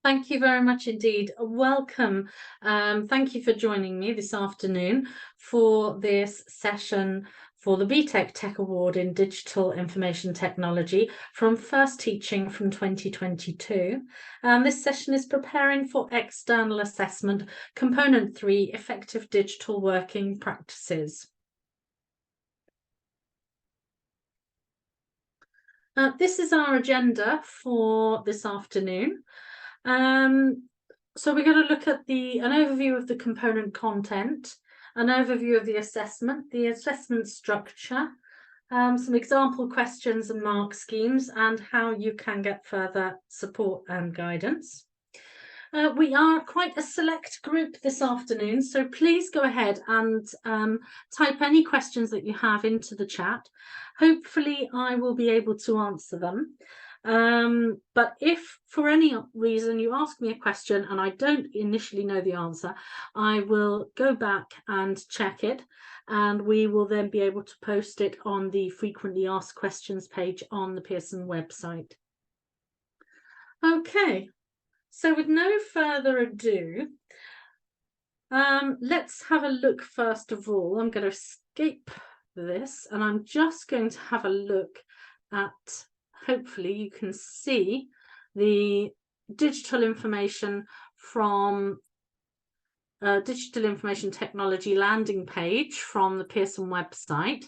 Thank you very much indeed. Welcome. Thank you for joining me this afternoon for this session for the BTEC Tech Award in Digital Information Technology from First Teaching from 2022. This session is preparing for external assessment, component 3, effective digital working practices. This is our agenda for this afternoon. So we're going to look at an overview of the component content, an overview of the assessment structure, some example questions and mark schemes, and how you can get further support and guidance. We are quite a select group this afternoon, so please go ahead and type any questions that you have into the chat. Hopefully I will be able to answer them. But if for any reason you ask me a question and I don't initially know the answer, I will go back and check it, and we will then be able to post it on the frequently asked questions page on the Pearson website. Okay, so with no further ado, let's have a look first of all. I'm going to escape this and I'm just going to have a look at, hopefully you can see the digital information from digital information technology landing page from the Pearson website.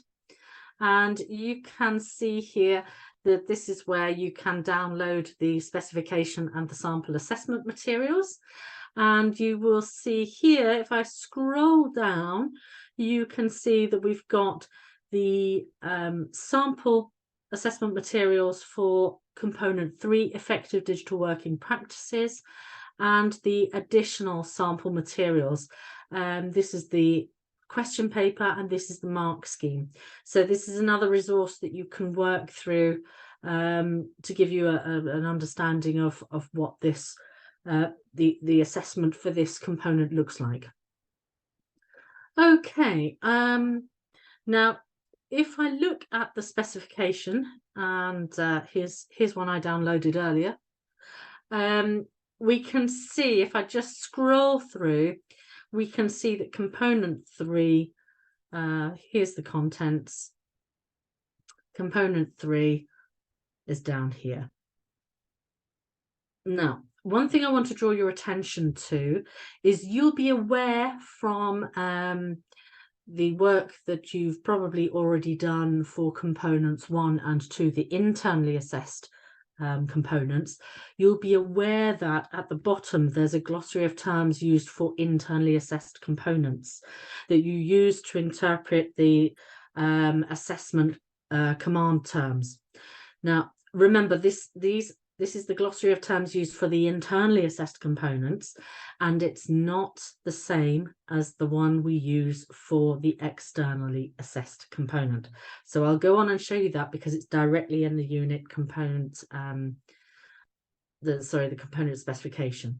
And you can see here that this is where you can download the specification and the sample assessment materials. And you will see here, if I scroll down, you can see that we've got the sample assessment materials for component 3, effective digital working practices, and the additional sample materials. This is the question paper and this is the mark scheme. So this is another resource that you can work through to give you an understanding of what this the assessment for this component looks like. Okay, now if I look at the specification, and here's one I downloaded earlier, we can see, if I just scroll through, we can see that component 3, here's the contents. Component 3 is down here. Now, one thing I want to draw your attention to is you'll be aware from the work that you've probably already done for components 1 and 2, the internally assessed components, you'll be aware that at the bottom there's a glossary of terms used for internally assessed components that you use to interpret the assessment command terms. Now remember, this is the glossary of terms used for the internally assessed components, and it's not the same as the one we use for the externally assessed component. So I'll go on and show you that because it's directly in the unit component, the component specification.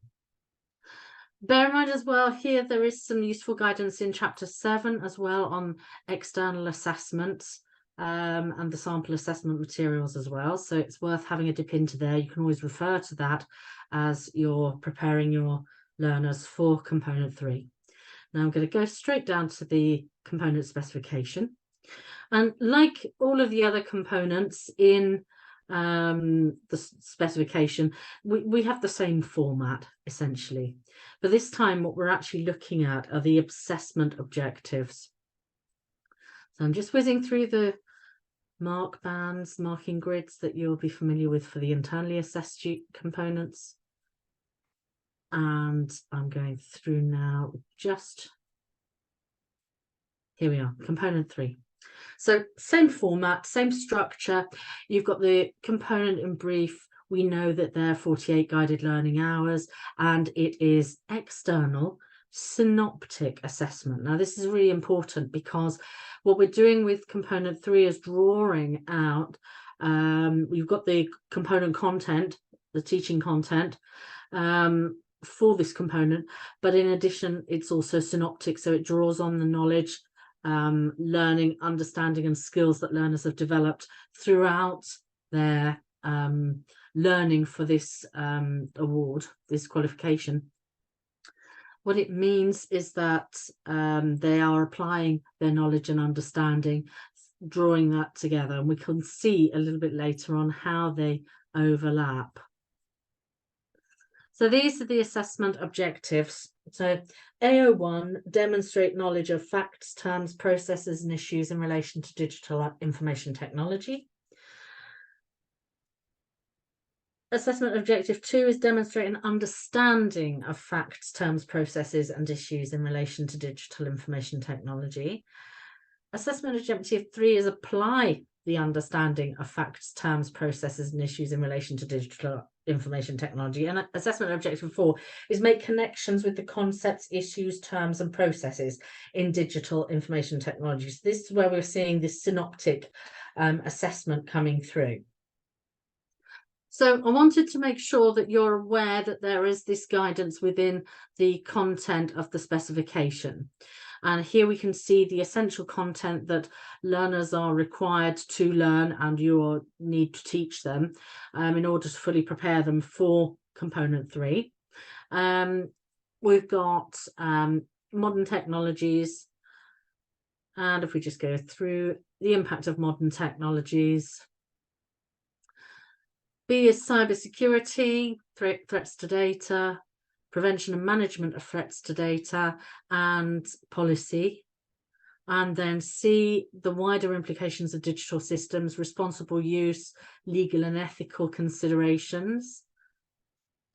Bear in mind as well, here there is some useful guidance in chapter 7 as well on external assessments. And the sample assessment materials as well, so it's worth having a dip into there. You can always refer to that as you're preparing your learners for component 3. Now I'm going to go straight down to the component specification, and like all of the other components in the specification, we have the same format essentially, but this time what we're actually looking at are the assessment objectives. So I'm just whizzing through the mark bands, marking grids that you'll be familiar with for the internally assessed components. And I'm going through now, just here we are, component 3. So same format, same structure. You've got the component in brief. We know that there are 48 guided learning hours, and it is external synoptic assessment. Now this is really important because what we're doing with component 3 is drawing out, we've got the component content, the teaching content for this component, but in addition it's also synoptic, so it draws on the knowledge, learning, understanding and skills that learners have developed throughout their learning for this award, this qualification. What it means is that they are applying their knowledge and understanding, drawing that together, and we can see a little bit later on how they overlap. So these are the assessment objectives. So AO1, demonstrate knowledge of facts, terms, processes, and issues in relation to digital information technology. Assessment objective 2 is demonstrate an understanding of facts, terms, processes, and issues in relation to digital information technology. Assessment objective 3 is apply the understanding of facts, terms, processes, and issues in relation to digital information technology. And assessment objective 4 is make connections with the concepts, issues, terms, and processes in digital information technology. So this is where we're seeing this synoptic assessment coming through. So I wanted to make sure that you're aware that there is this guidance within the content of the specification. And here we can see the essential content that learners are required to learn and you need to teach them in order to fully prepare them for component 3. We've got modern technologies. And if we just go through the impact of modern technologies. B is cybersecurity, threats to data, prevention and management of threats to data, and policy. And then C, the wider implications of digital systems, responsible use, legal and ethical considerations.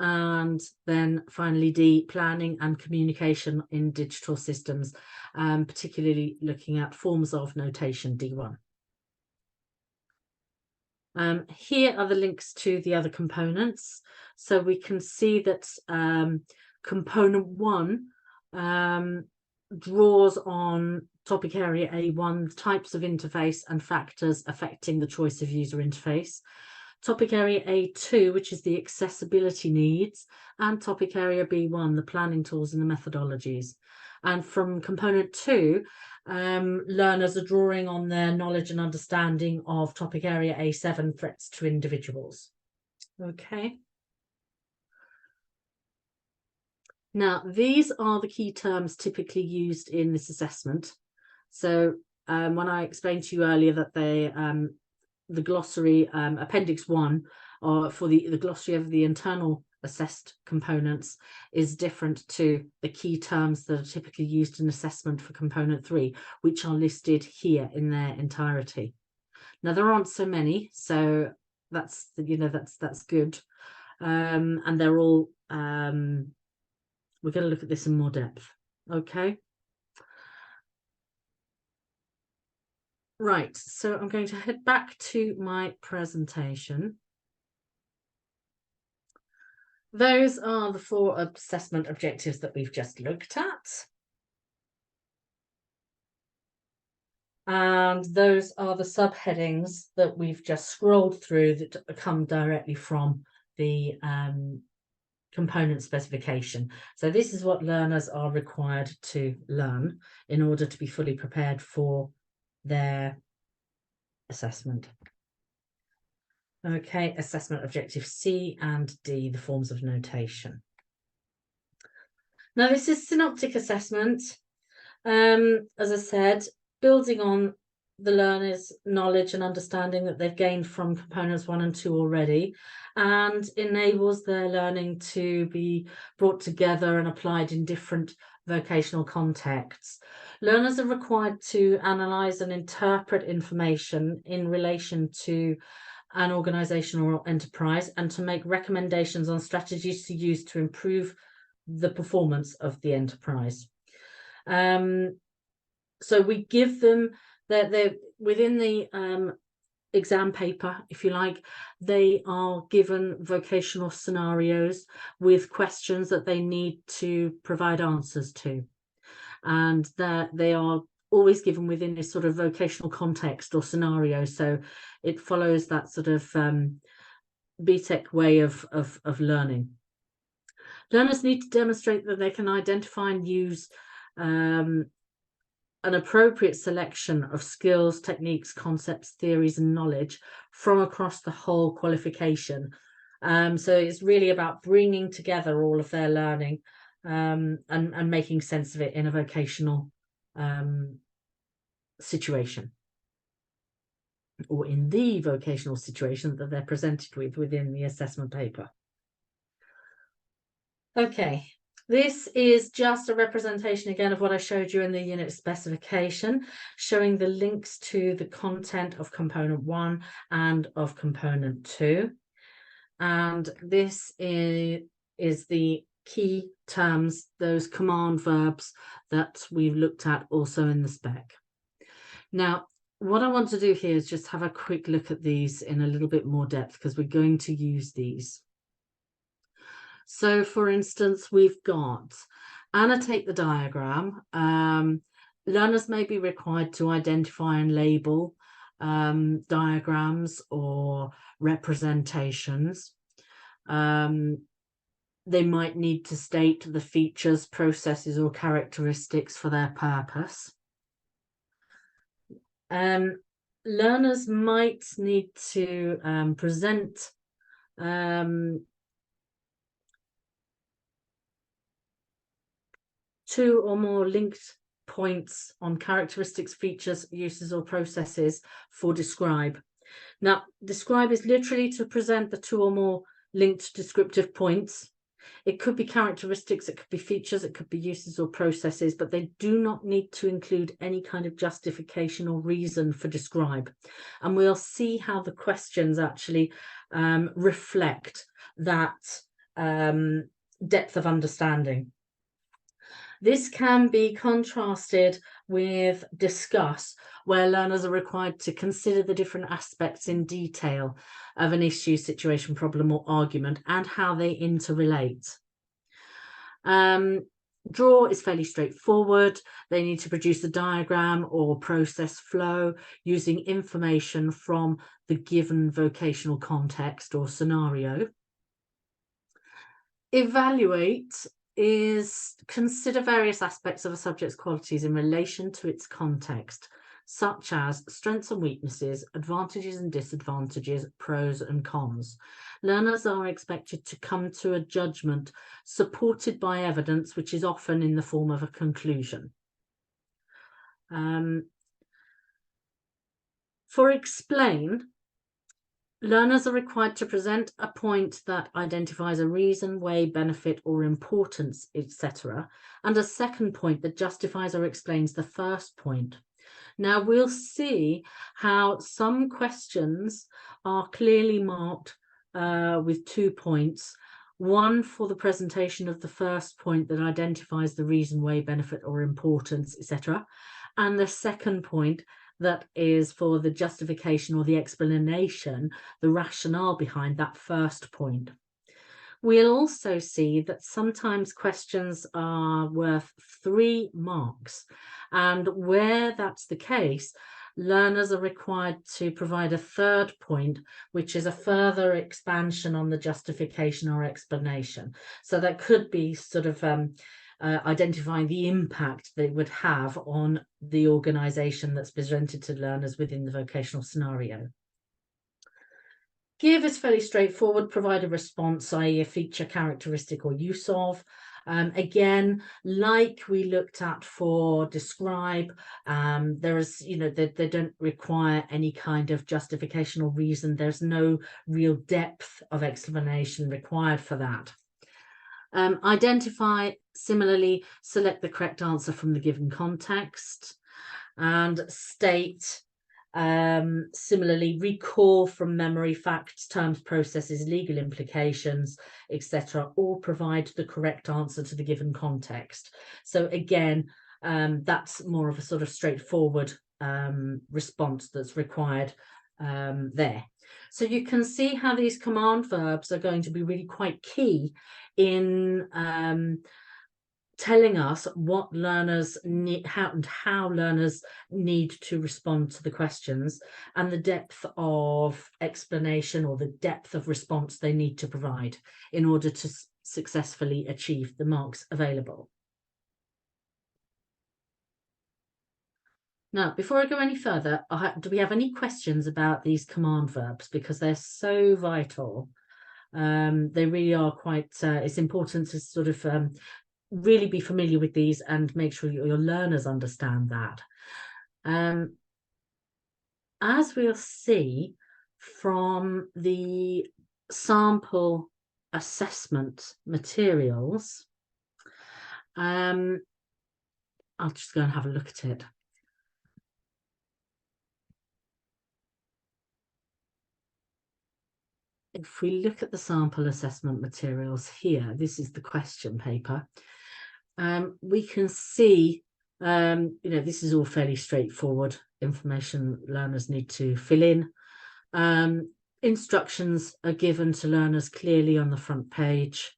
And then finally D, planning and communication in digital systems, particularly looking at forms of notation, D1. Here are the links to the other components. So we can see that component 1 draws on topic area A1, types of interface and factors affecting the choice of user interface. Topic area A2, which is the accessibility needs, and topic area B1, the planning tools and the methodologies. And from component 2, learners are drawing on their knowledge and understanding of topic area A7, threats to individuals. Okay. Now, these are the key terms typically used in this assessment. So when I explained to you earlier that the glossary, appendix 1, for the glossary of the internal assessed components is different to the key terms that are typically used in assessment for component 3, which are listed here in their entirety. Now there aren't so many, so that's that's good, and they're all we're going to look at this in more depth. Okay, right, so I'm going to head back to my presentation. Those are the 4 assessment objectives that we've just looked at. And those are the subheadings that we've just scrolled through that come directly from the component specification. So this is what learners are required to learn in order to be fully prepared for their assessment. Okay, assessment objective C and D, the forms of notation. Now this is synoptic assessment. As I said, building on the learner's knowledge and understanding that they've gained from components 1 and 2 already, and enables their learning to be brought together and applied in different vocational contexts. Learners are required to analyse and interpret information in relation to an organisation or enterprise and to make recommendations on strategies to use to improve the performance of the enterprise. So we give them they're within the exam paper, if you like, they are given vocational scenarios with questions that they need to provide answers to, and that they are always given within this sort of vocational context or scenario. So it follows that sort of BTEC way of learning. Learners need to demonstrate that they can identify and use an appropriate selection of skills, techniques, concepts, theories, and knowledge from across the whole qualification, So it's really about bringing together all of their learning and making sense of it in a vocational situation, or in the vocational situation that they're presented with within the assessment paper. Okay, this is just a representation again of what I showed you in the unit specification, showing the links to the content of component 1 and of component 2. And this is the key terms, those command verbs that we've looked at also in the spec. Now, what I want to do here is just have a quick look at these in a little bit more depth, because we're going to use these. So, for instance, we've got annotate the diagram. Learners may be required to identify and label diagrams or representations. They might need to state the features, processes, or characteristics for their purpose. Learners might need to present two or more linked points on characteristics, features, uses, or processes for describe. Now, describe is literally to present the two or more linked descriptive points. It could be characteristics, it could be features, it could be uses or processes, but they do not need to include any kind of justification or reason for describe. And we'll see how the questions actually reflect that depth of understanding. This can be contrasted with discuss, where learners are required to consider the different aspects in detail of an issue, situation, problem, or argument, and how they interrelate. Draw is fairly straightforward. They need to produce a diagram or process flow using information from the given vocational context or scenario. Evaluate is consider various aspects of a subject's qualities in relation to its context, such as strengths and weaknesses, advantages and disadvantages, pros and cons. Learners are expected to come to a judgment supported by evidence, which is often in the form of a conclusion. For explain, learners are required to present a point that identifies a reason, way, benefit, or importance, etc., and a second point that justifies or explains the first point. Now, we'll see how some questions are clearly marked with 2 points, one for the presentation of the first point that identifies the reason, way, benefit, or importance, etc., and the second point that is for the justification or the explanation, the rationale behind that first point. We'll also see that sometimes questions are worth 3 marks, and where that's the case, learners are required to provide a third point, which is a further expansion on the justification or explanation. So that could be sort of identifying the impact that it would have on the organisation that's presented to learners within the vocational scenario. Give is fairly straightforward, provide a response, i.e. a feature, characteristic, or use of. Again, like we looked at for describe, there is, they don't require any kind of justification or reason. There's no real depth of explanation required for that. Identify, similarly, select the correct answer from the given context. And state, similarly, recall from memory facts, terms, processes, legal implications, etc., or provide the correct answer to the given context. So again, that's more of a sort of straightforward response that's required there. So you can see how these command verbs are going to be really quite key in telling us what learners need, how learners need to respond to the questions, and the depth of explanation or the depth of response they need to provide in order to successfully achieve the marks available. Now, before I go any further, do we have any questions about these command verbs? Because they're so vital They really are quite, it's important to sort of really be familiar with these and make sure your learners understand that. As we'll see from the sample assessment materials, I'll just go and have a look at it. If we look at the sample assessment materials here, this is the question paper. We can see, this is all fairly straightforward information learners need to fill in. Instructions are given to learners clearly on the front page.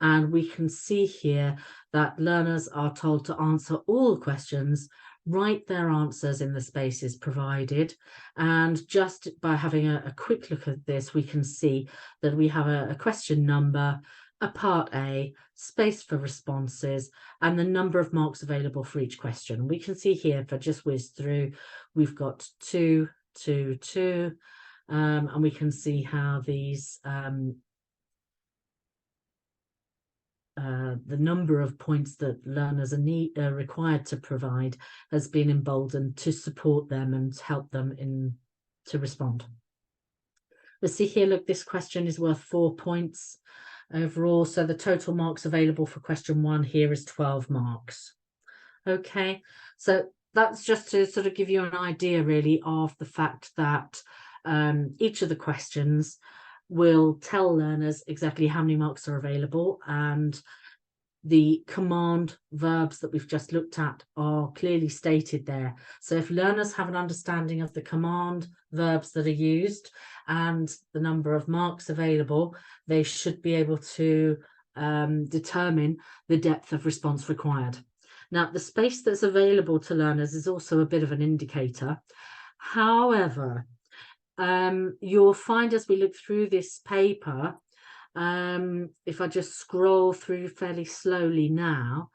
And we can see here that learners are told to answer all questions, write their answers in the spaces provided. And just by having a quick look at this, we can see that we have a question number, a part A, space for responses, and the number of marks available for each question. We can see here, if I just whiz through, we've got 2, 2, 2, and we can see how these the number of points that learners are required to provide has been emboldened to support them and help them to respond. Let's see here, look, this question is worth 4 points overall. So the total marks available for question 1 here is 12 marks. Okay, so that's just to sort of give you an idea really of the fact that each of the questions will tell learners exactly how many marks are available, and the command verbs that we've just looked at are clearly stated there. So if learners have an understanding of the command verbs that are used and the number of marks available, they should be able to determine the depth of response required. Now, the space that's available to learners is also a bit of an indicator. However, you'll find as we look through this paper, if I just scroll through fairly slowly now,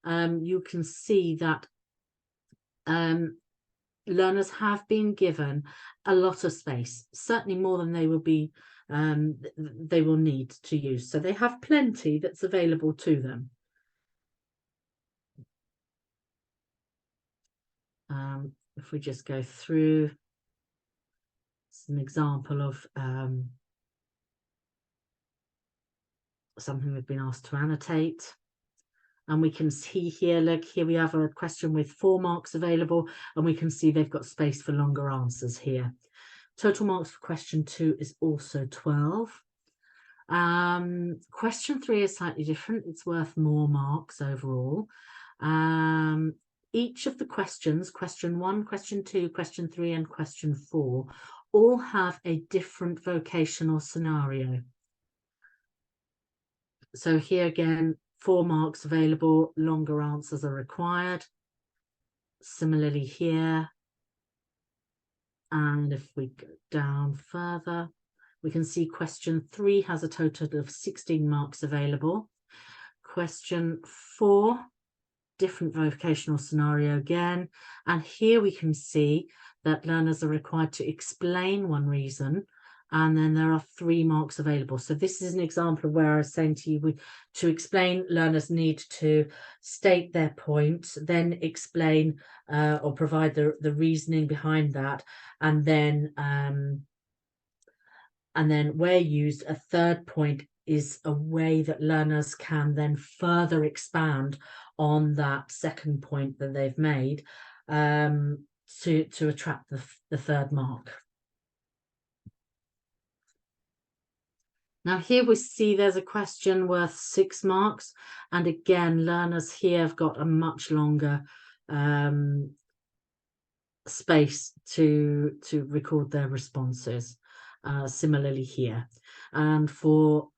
you can see that learners have been given a lot of space, certainly more than they will need to use. So they have plenty that's available to them. If we just go through, it's an example of something we've been asked to annotate. And we can see here, look, here we have a question with 4 marks available, and we can see they've got space for longer answers here. Total marks for question 2 is also 12. Question 3 is slightly different. It's worth more marks overall. Each of the questions, question 1, question 2, question 3, and question 4, all have a different vocational scenario. So here again, 4 marks available, longer answers are required. Similarly here. And if we go down further, we can see question 3 has a total of 16 marks available. Question 4, different vocational scenario again. And here we can see that learners are required to explain one reason, and then there are 3 marks available. So this is an example of where I was saying to you, to explain, learners need to state their point, then explain or provide the reasoning behind that, and then where used, a third point is a way that learners can then further expand on that second point that they've made to attract the third mark. Now here we see there's a question worth 6 marks, and again learners here have got a much longer space to record their responses. Similarly here, and for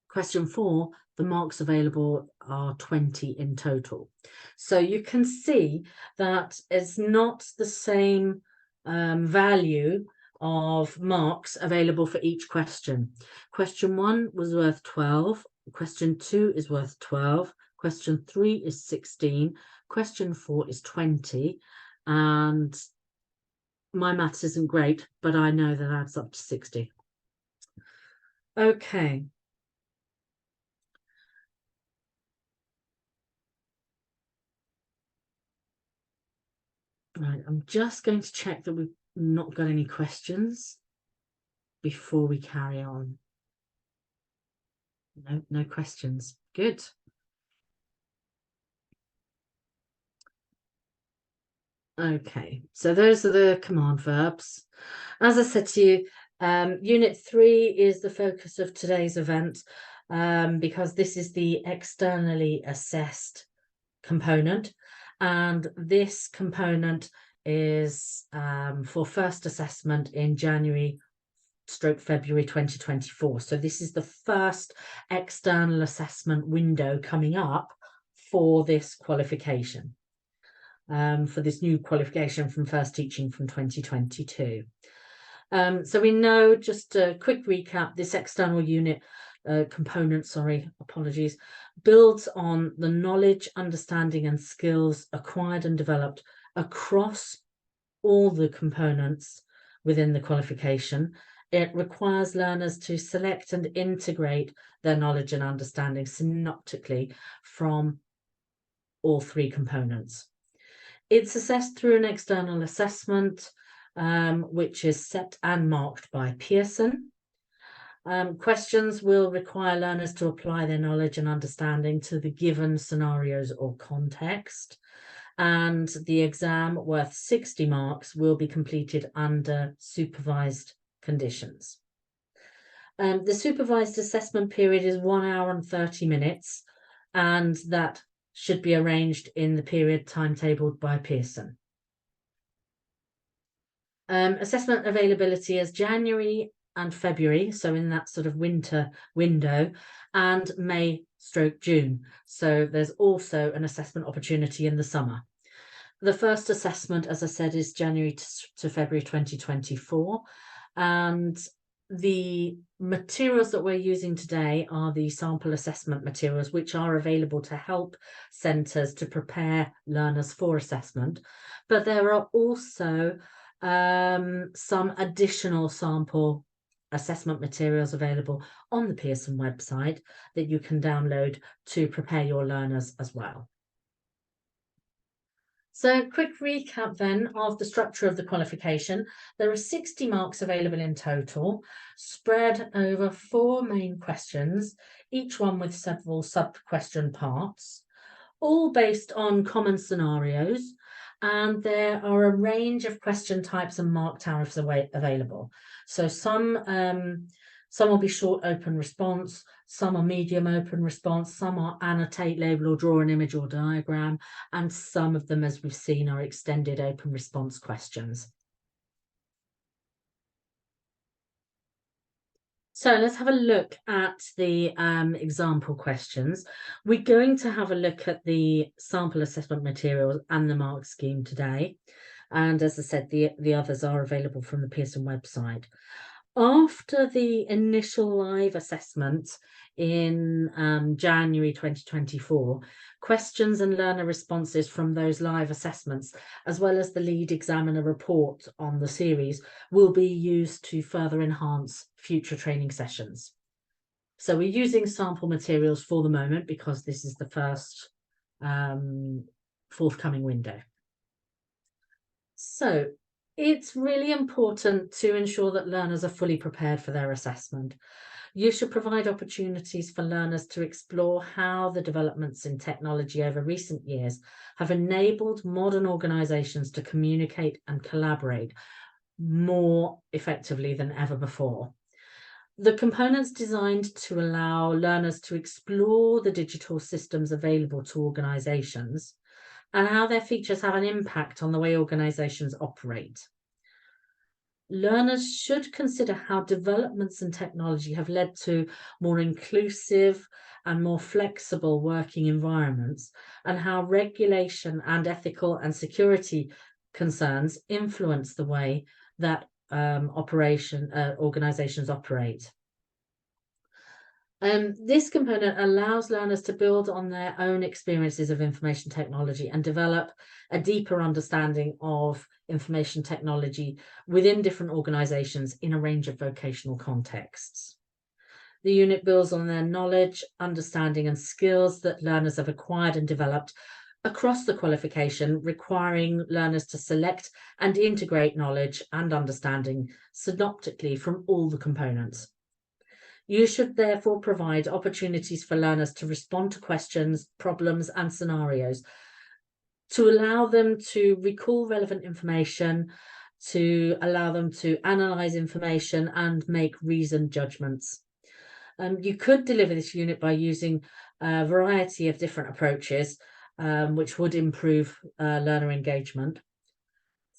question 4, the marks available are 20 in total. So you can see that it's not the same value of marks available for each question. Question 1 was worth 12, question 2 is worth 12, question 3 is 16, question 4 is 20, and my maths isn't great, but I know that adds up to 60. Okay. Right, I'm just going to check that we've not got any questions before we carry on. No questions. Good. Okay, so those are the command verbs. As I said to you, Unit 3 is the focus of today's event because this is the externally assessed component, and this component is for first assessment in January/February 2024. So this is the first external assessment window coming up for this qualification. For this new qualification from First Teaching from 2022. So we know, just a quick recap, this external unit component, apologies, builds on the knowledge, understanding and skills acquired and developed across all the components within the qualification. It requires learners to select and integrate their knowledge and understanding synoptically from all three components. It's assessed through an external assessment, which is set and marked by Pearson. Questions will require learners to apply their knowledge and understanding to the given scenarios or context. And the exam, worth 60 marks, will be completed under supervised conditions. The supervised assessment period is 1 hour and 30 minutes, and that should be arranged in the period timetabled by Pearson. Assessment availability is January and February, so in that sort of winter window, and May/June. So there's also an assessment opportunity in the summer. The first assessment, as I said, is January to February 2024, and the materials that we're using today are the sample assessment materials, which are available to help centres to prepare learners for assessment. But there are also some additional sample assessment materials available on the Pearson website that you can download to prepare your learners as well. So, quick recap then of the structure of the qualification. There are 60 marks available in total, spread over 4 main questions, each one with several sub-question parts, all based on common scenarios, and there are a range of question types and mark tariffs available. So some will be short open response, some are medium open response, some are annotate, label or draw an image or diagram, and some of them, as we've seen, are extended open response questions. So let's have a look at the example questions. We're going to have a look at the sample assessment materials and the mark scheme today. And as I said, the others are available from the Pearson website. After the initial live assessment in January 2024, questions and learner responses from those live assessments, as well as the lead examiner report on the series, will be used to further enhance future training sessions. So we're using sample materials for the moment because this is the first forthcoming window. So it's really important to ensure that learners are fully prepared for their assessment. You should provide opportunities for learners to explore how the developments in technology over recent years have enabled modern organisations to communicate and collaborate more effectively than ever before. The components designed to allow learners to explore the digital systems available to organisations and how their features have an impact on the way organisations operate. Learners should consider how developments in technology have led to more inclusive and more flexible working environments, and how regulation and ethical and security concerns influence the way that organisations operate. This component allows learners to build on their own experiences of information technology and develop a deeper understanding of information technology within different organisations in a range of vocational contexts. The unit builds on their knowledge, understanding and skills that learners have acquired and developed across the qualification, requiring learners to select and integrate knowledge and understanding synoptically from all the components. You should therefore provide opportunities for learners to respond to questions, problems, and scenarios to allow them to recall relevant information, to allow them to analyze information and make reasoned judgments. You could deliver this unit by using a variety of different approaches, which would improve learner engagement.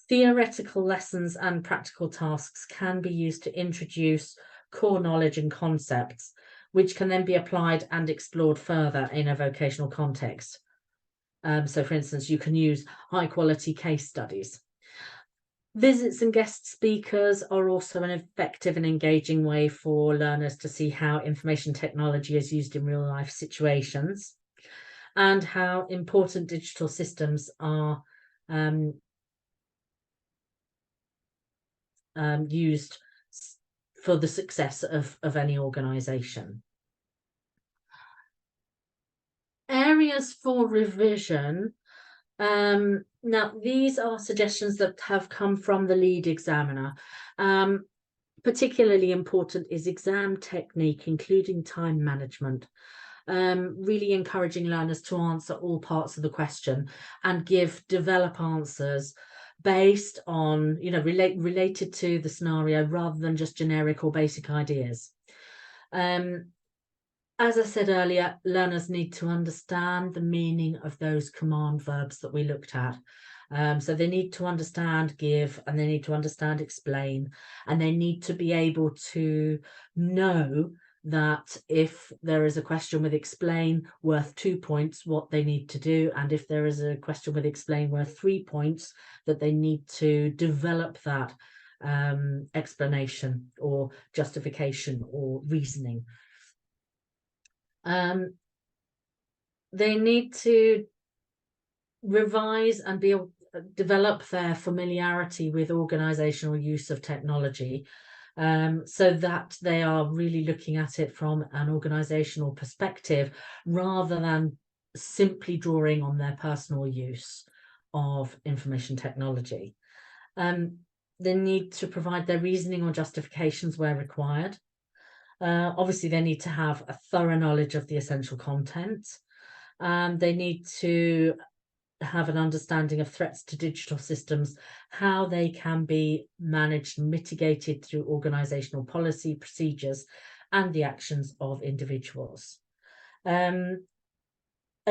Theoretical lessons and practical tasks can be used to introduce core knowledge and concepts, which can then be applied and explored further in a vocational context. So, for instance, you can use high-quality case studies. Visits and guest speakers are also an effective and engaging way for learners to see how information technology is used in real-life situations and how important digital systems are used for the success of any organisation. Areas for revision. Now, these are suggestions that have come from the lead examiner. Particularly important is exam technique, including time management. Really encouraging learners to answer all parts of the question and develop answers based on, related to the scenario rather than just generic or basic ideas. As I said earlier, learners need to understand the meaning of those command verbs that we looked at. So they need to understand give, and they need to understand explain, and they need to be able to know that if there is a question with explain worth 2 points, what they need to do, and if there is a question with explain worth 3 points, that they need to develop that explanation or justification or reasoning. They need to revise and develop their familiarity with organizational use of technology, so that they are really looking at it from an organizational perspective rather than simply drawing on their personal use of information technology. They need to provide their reasoning or justifications where required. Obviously, they need to have a thorough knowledge of the essential content. They need to have an understanding of threats to digital systems, how they can be managed and mitigated through organizational policy, procedures, and the actions of individuals. A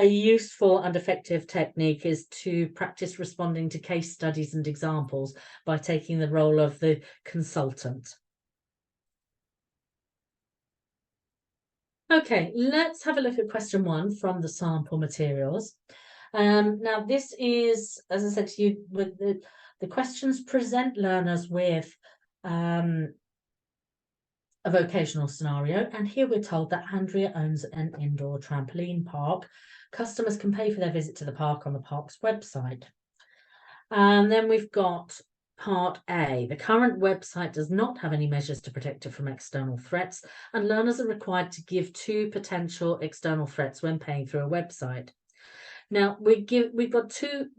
useful and effective technique is to practice responding to case studies and examples by taking the role of the consultant. Okay, let's have a look at question 1 from the sample materials. Now, this is, as I said to you, with the questions present learners with a vocational scenario, and here we're told that Andrea owns an indoor trampoline park. Customers can pay for their visit to the park on the park's website. And then we've got Part A. The current website does not have any measures to protect it from external threats, and learners are required to give 2 potential external threats when paying through a website. Now, we've got two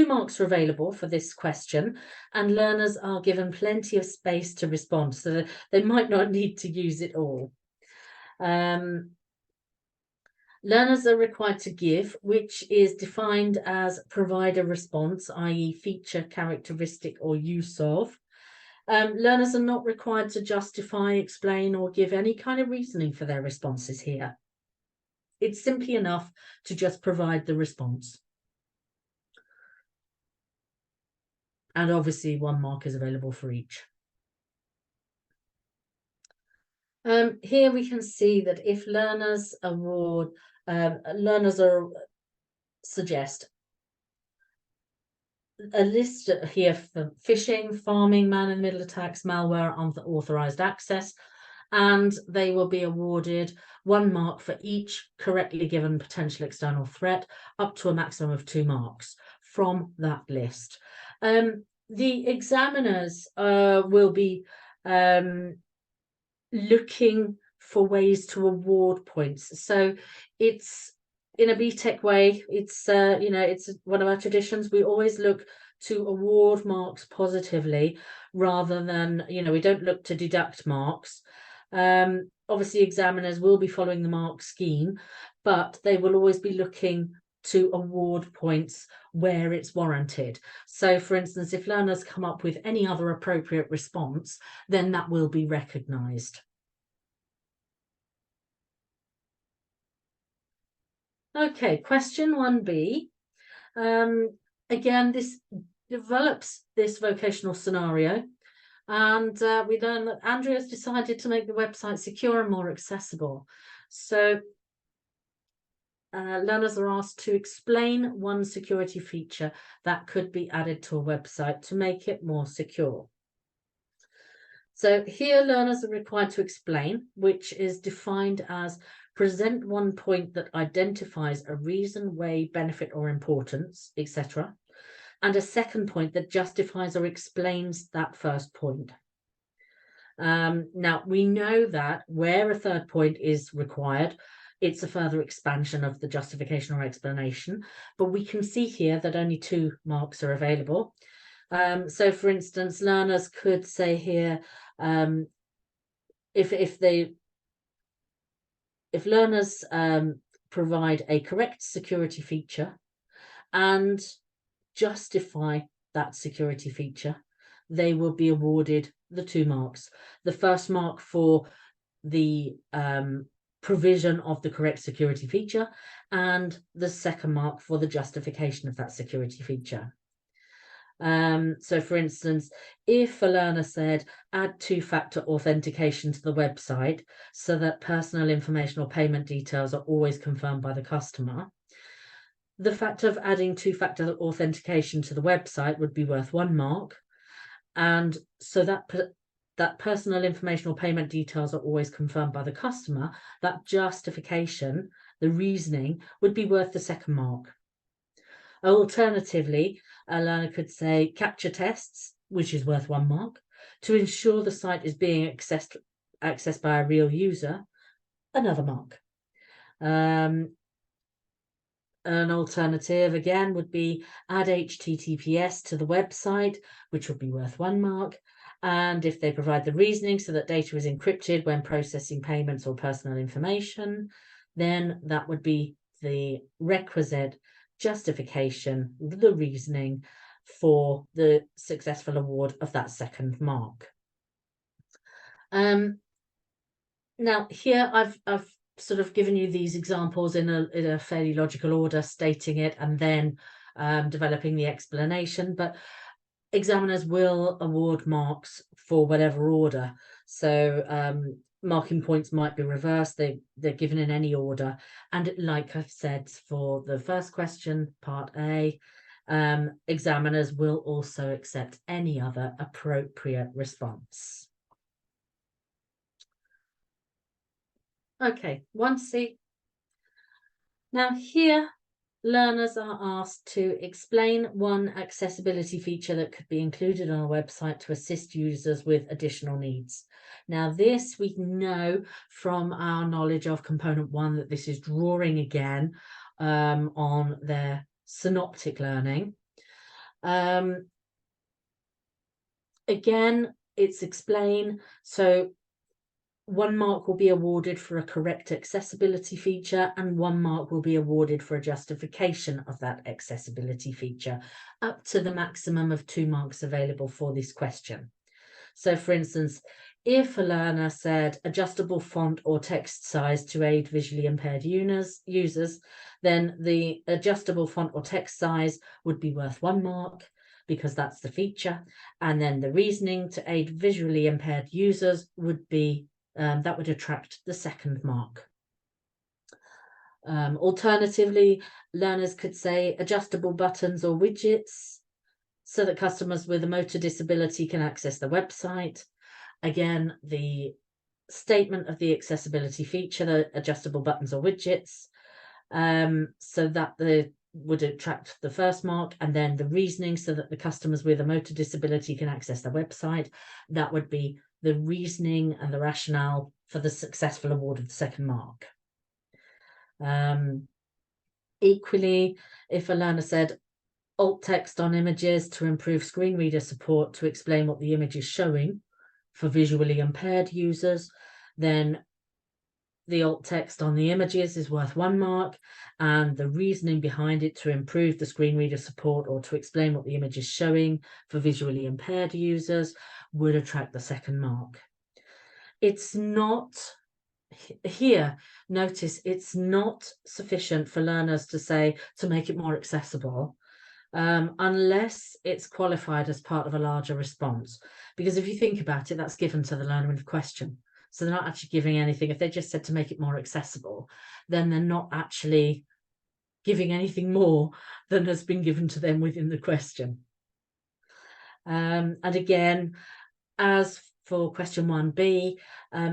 marks are available for this question, and learners are given plenty of space to respond, so they might not need to use it all. Learners are required to give, which is defined as provide a response, i.e. feature, characteristic, or use of. Learners are not required to justify, explain, or give any kind of reasoning for their responses here. It's simply enough to just provide the response. And obviously 1 mark is available for each. Here we can see that if learners suggest a list here for phishing, farming, man-in-the-middle attacks, malware, unauthorized access, and they will be awarded 1 mark for each correctly given potential external threat, up to a maximum of 2 marks from that list. The examiners will be looking for ways to award points. So it's in a BTEC way, it's you know, it's one of our traditions. We always look to award marks positively rather than, you know, we don't look to deduct marks. Obviously examiners will be following the mark scheme, but they will always be looking to award points where it's warranted. So for instance, if learners come up with any other appropriate response, then that will be recognised. Okay, question 1B. Again, this develops this vocational scenario, and we learn that Andrea has decided to make the website secure and more accessible. So learners are asked to explain one security feature that could be added to a website to make it more secure. So here learners are required to explain, which is defined as present one point that identifies a reason, way, benefit or importance, etc. And a second point that justifies or explains that first point. Now, we know that where a third point is required, it's a further expansion of the justification or explanation, but we can see here that only 2 marks are available. So for instance, learners could say here, if learners provide a correct security feature and justify that security feature, they will be awarded the 2 marks. The first mark for the provision of the correct security feature, and the second mark for the justification of that security feature. So for instance, if a learner said add 2-factor authentication to the website so that personal information or payment details are always confirmed by the customer, the fact of adding 2-factor authentication to the website would be worth 1 mark, and so that personal information or payment details are always confirmed by the customer, that justification, the reasoning, would be worth the 2nd mark. Alternatively, a learner could say capture tests, which is worth 1 mark, to ensure the site is being accessed by a real user, another mark. An alternative again would be add HTTPS to the website, which would be worth 1 mark. And if they provide the reasoning so that data is encrypted when processing payments or personal information, then that would be the requisite justification, the reasoning for the successful award of that 2nd mark. Now here I've sort of given you these examples in a fairly logical order, stating it and then developing the explanation, but examiners will award marks for whatever order. So marking points might be reversed, they're given in any order, and like I've said for the first question, part A, examiners will also accept any other appropriate response. Okay, 1C. Now here learners are asked to explain one accessibility feature that could be included on a website to assist users with additional needs. Now this we know from our knowledge of component 1 that this is drawing again on their synoptic learning. Again, it's explain. So 1 mark will be awarded for a correct accessibility feature, and 1 mark will be awarded for a justification of that accessibility feature, up to the maximum of 2 marks available for this question. So for instance, if a learner said adjustable font or text size to aid visually impaired users, then the adjustable font or text size would be worth 1 mark, because that's the feature, and then the reasoning to aid visually impaired users would be that would attract the 2nd mark. Alternatively, learners could say adjustable buttons or widgets so that customers with a motor disability can access the website. Again, the statement of the accessibility feature, the adjustable buttons or widgets, so that would attract the 1st mark, and then the reasoning so that the customers with a motor disability can access the website, that would be the reasoning and the rationale for the successful award of the second mark. Equally, if a learner said alt text on images to improve screen reader support to explain what the image is showing for visually impaired users, then the alt text on the images is worth 1 mark, and the reasoning behind it to improve the screen reader support or to explain what the image is showing for visually impaired users would attract the 2nd mark. It's not here, notice it's not sufficient for learners to say to make it more accessible unless it's qualified as part of a larger response, because if you think about it, that's given to the learner in question, so they're not actually giving anything. If they just said to make it more accessible, then they're not actually giving anything more than has been given to them within the question. And again, as for question 1b,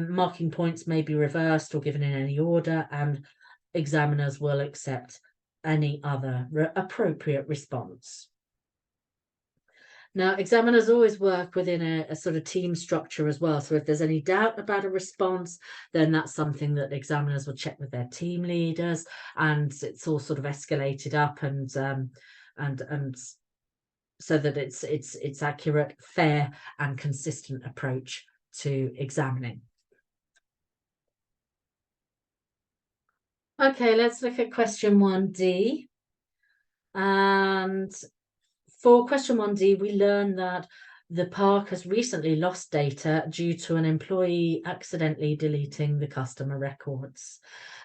marking points may be reversed or given in any order, and examiners will accept any other appropriate response. Now, examiners always work within a sort of team structure as well. So if there's any doubt about a response, then that's something that examiners will check with their team leaders, and it's all sort of escalated up and so that it's accurate, fair, and consistent approach to examining. Okay, let's look at question 1D. And for question 1D, we learn that the park has recently lost data due to an employee accidentally deleting the customer records.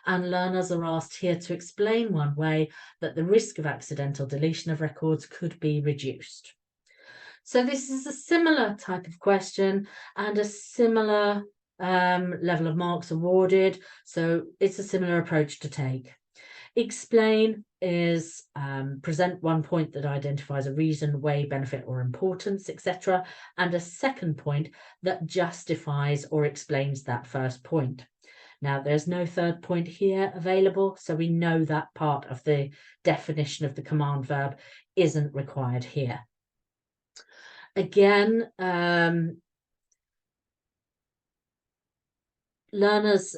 And learners are asked here to explain one way that the risk of accidental deletion of records could be reduced. So this is a similar type of question and a similar level of marks awarded. So it's a similar approach to take. Explain is present 1 point that identifies a reason, way, benefit, or importance, etc., and a 2nd point that justifies or explains that 1st point. Now, there's no 3rd point here available, so we know that part of the definition of the command verb isn't required here. Again, learners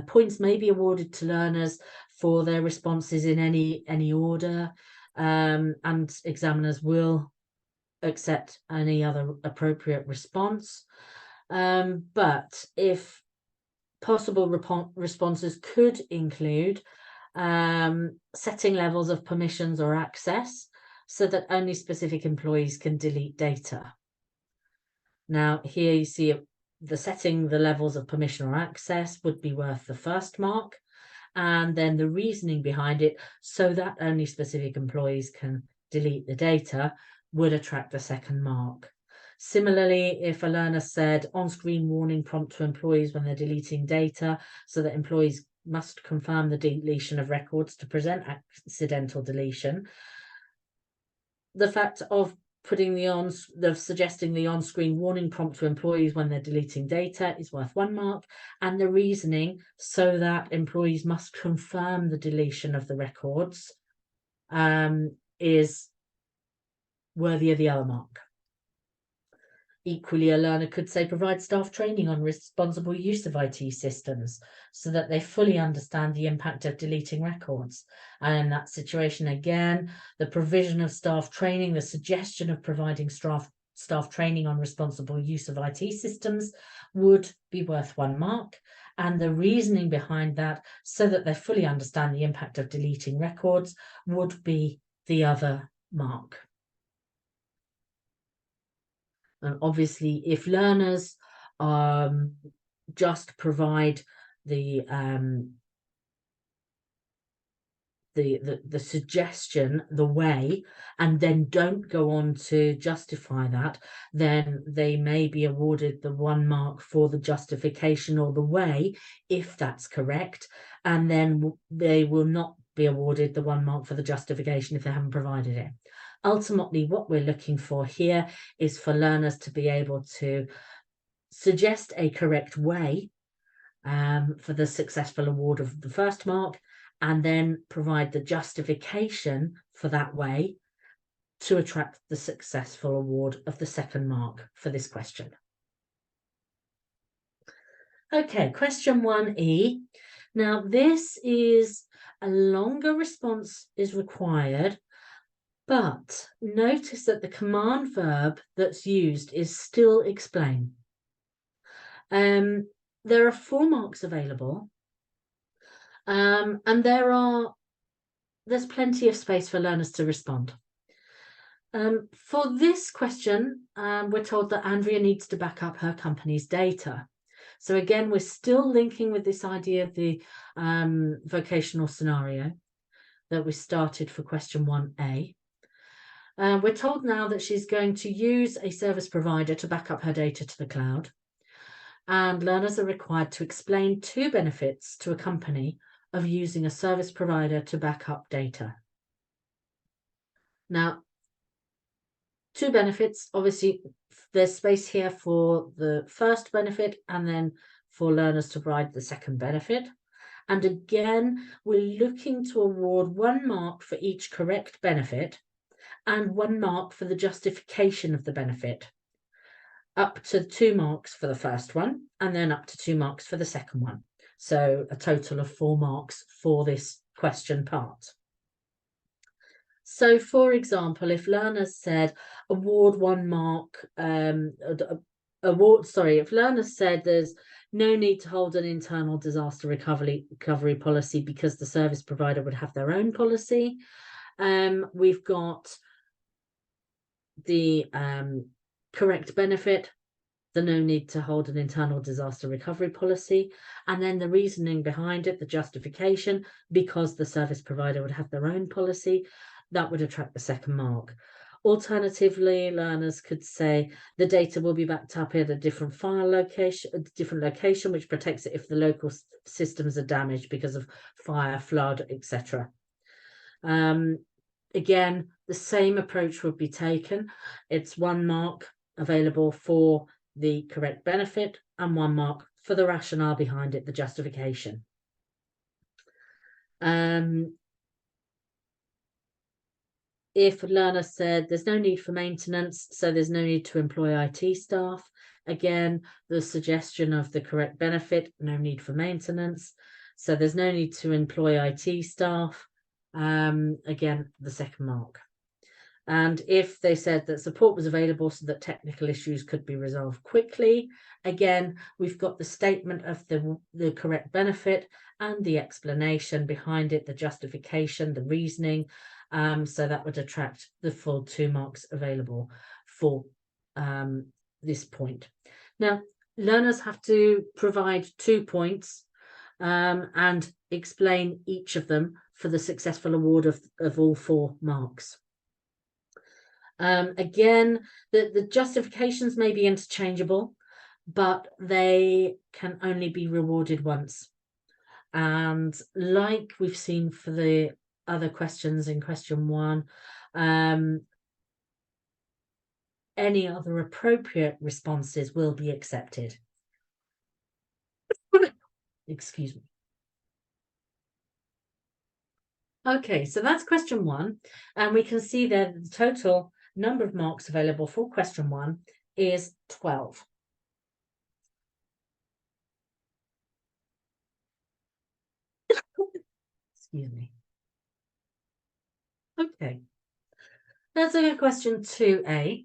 points may be awarded to learners for their responses in any order, and examiners will accept any other appropriate response. But if possible responses could include setting levels of permissions or access so that only specific employees can delete data. Now, here you see the setting the levels of permission or access would be worth the 1st mark, and then the reasoning behind it so that only specific employees can delete the data would attract the 2nd mark. Similarly, if a learner said on-screen warning prompt to employees when they're deleting data so that employees must confirm the deletion of records to prevent accidental deletion, the fact of suggesting the on-screen warning prompt to employees when they're deleting data is worth 1 mark, and the reasoning so that employees must confirm the deletion of the records is worthy of the other mark. Equally, a learner could say provide staff training on responsible use of IT systems so that they fully understand the impact of deleting records. And in that situation, again, the provision of staff training, the suggestion of providing staff training on responsible use of IT systems would be worth 1 mark. And the reasoning behind that, so that they fully understand the impact of deleting records, would be the other mark. And obviously, if learners just provide the suggestion, the way, and then don't go on to justify that, then they may be awarded the 1 mark for the justification or the way, if that's correct, and then they will not be awarded the 1 mark for the justification if they haven't provided it. Ultimately, what we're looking for here is for learners to be able to suggest a correct way for the successful award of the 1st mark, and then provide the justification for that way to attract the successful award of the 2nd mark for this question. Okay, question 1E. Now, this is a longer response is required, but notice that the command verb that's used is still explain. There are 4 marks available, and there's plenty of space for learners to respond. For this question, we're told that Andrea needs to back up her company's data. So again, we're still linking with this idea of the vocational scenario that we started for question 1A. We're told now that she's going to use a service provider to back up her data to the cloud. And learners are required to explain 2 benefits to a company of using a service provider to back up data. Now, 2 benefits, obviously there's space here for the first benefit and then for learners to provide the second benefit. And again, we're looking to award 1 mark for each correct benefit and 1 mark for the justification of the benefit, up to 2 marks for the first one and then up to 2 marks for the second one. So a total of 4 marks for this question part. So, for example, if learners said award 1 mark, if learners said there's no need to hold an internal disaster recovery policy because the service provider would have their own policy. We've got the correct benefit, the no need to hold an internal disaster recovery policy, and then the reasoning behind it, the justification, because the service provider would have their own policy. That would attract the second mark. Alternatively, learners could say the data will be backed up at a different file location, which protects it if the local systems are damaged because of fire, flood, etc. Again, the same approach would be taken. It's 1 mark available for the correct benefit and 1 mark for the rationale behind it, the justification. If a learner said there's no need for maintenance, so there's no need to employ IT staff, again, the suggestion of the correct benefit, no need for maintenance, so there's no need to employ IT staff, again, the second mark. And if they said that support was available so that technical issues could be resolved quickly, again, we've got the statement of the correct benefit and the explanation behind it, the justification, the reasoning. So that would attract the full 2 marks available for this point. Now, learners have to provide 2 points and explain each of them for the successful award of all 4 marks. Again, the justifications may be interchangeable, but they can only be rewarded once. And like we've seen for the other questions in question 1, any other appropriate responses will be accepted. Excuse me. Okay, so that's question 1, and we can see that the total number of marks available for question 1 is 12. Excuse me. Okay, let's look at question 2A.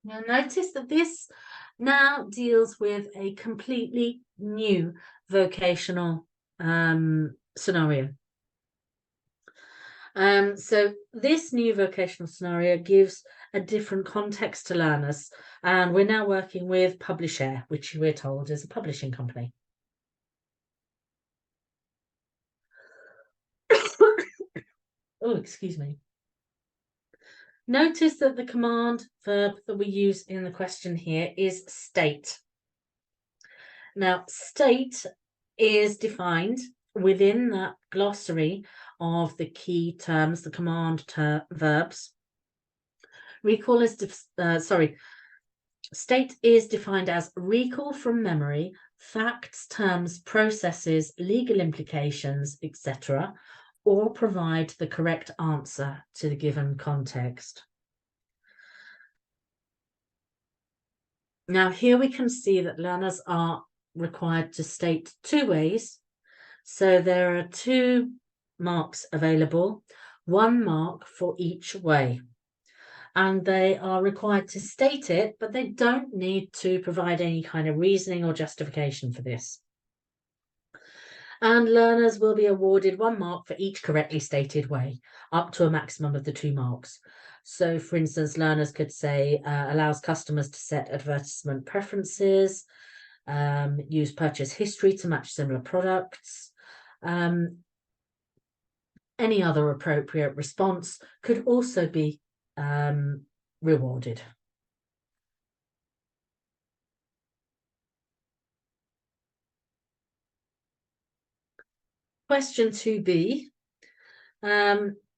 Now notice that this now deals with a completely new vocational scenario. So this new vocational scenario gives a different context to learners, and we're now working with Publishare, which we're told is a publishing company. Oh, excuse me. Notice that the command verb that we use in the question here is state. Now, state is defined within that glossary of the key terms, the command verbs. Recall is state is defined as recall from memory facts, terms, processes, legal implications, etc., or provide the correct answer to the given context. Now, here we can see that learners are required to state 2 ways. So there are 2 marks available, 1 mark for each way. And they are required to state it, but they don't need to provide any kind of reasoning or justification for this. And learners will be awarded 1 mark for each correctly stated way, up to a maximum of the 2 marks. So, for instance, learners could say, allows customers to set advertisement preferences, use purchase history to match similar products. Any other appropriate response could also be rewarded. Question 2B.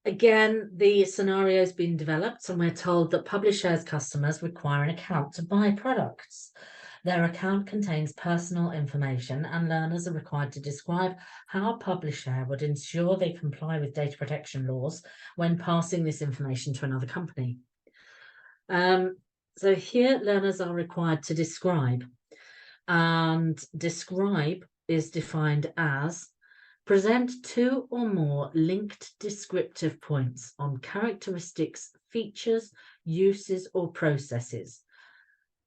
Again, the scenario has been developed and we're told that Publishare's customers require an account to buy products. Their account contains personal information and learners are required to describe how Publishare would ensure they comply with data protection laws when passing this information to another company. So here learners are required to describe, and describe is defined as present 2 or more linked descriptive points on characteristics, features, uses, or processes.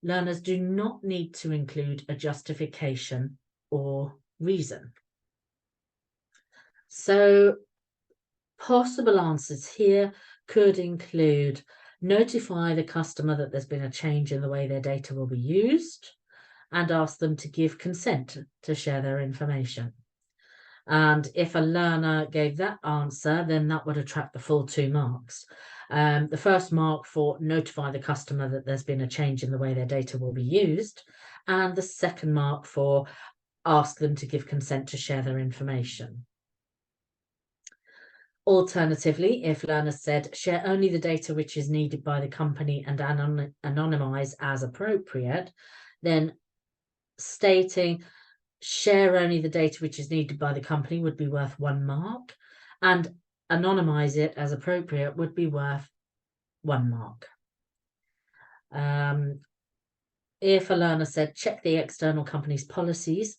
Learners do not need to include a justification or reason. So possible answers here could include notify the customer that there's been a change in the way their data will be used and ask them to give consent to share their information. And if a learner gave that answer, then that would attract the full 2 marks. The first mark for notify the customer that there's been a change in the way their data will be used, and the second mark for ask them to give consent to share their information. Alternatively, if learners said share only the data which is needed by the company and anonymize as appropriate, then stating share only the data which is needed by the company would be worth 1 mark, and anonymize it as appropriate would be worth 1 mark. If a learner said check the external company's policies,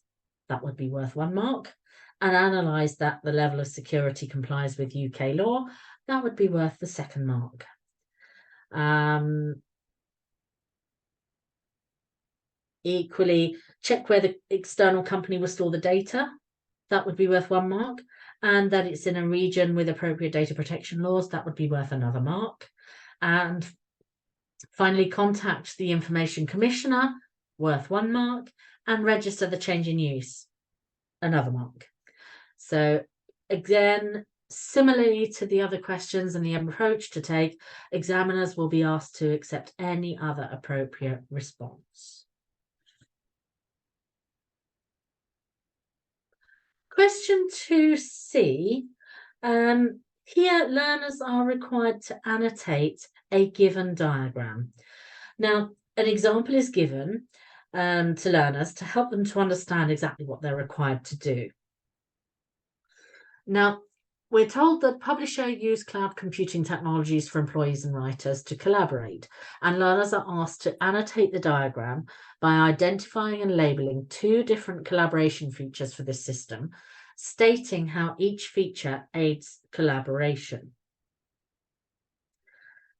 that would be worth 1 mark, and analyze that the level of security complies with UK law, that would be worth the 2nd mark. Equally, check where the external company will store the data, that would be worth 1 mark, and that it's in a region with appropriate data protection laws, that would be worth another mark. And finally, contact the Information Commissioner, worth 1 mark, and register the change in use, another mark. So again, similarly to the other questions and the approach to take, examiners will be asked to accept any other appropriate response. Question 2C, here learners are required to annotate a given diagram. Now, an example is given to learners to help them to understand exactly what they're required to do. Now, we're told that Publisher use cloud computing technologies for employees and writers to collaborate, and learners are asked to annotate the diagram by identifying and labeling 2 different collaboration features for this system, stating how each feature aids collaboration.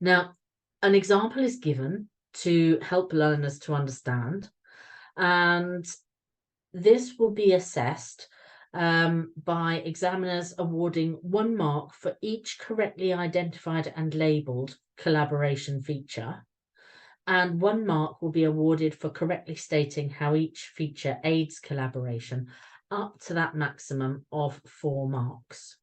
Now, an example is given to help learners to understand, and this will be assessed by examiners awarding 1 mark for each correctly identified and labelled collaboration feature, and 1 mark will be awarded for correctly stating how each feature aids collaboration, up to that maximum of 4 marks.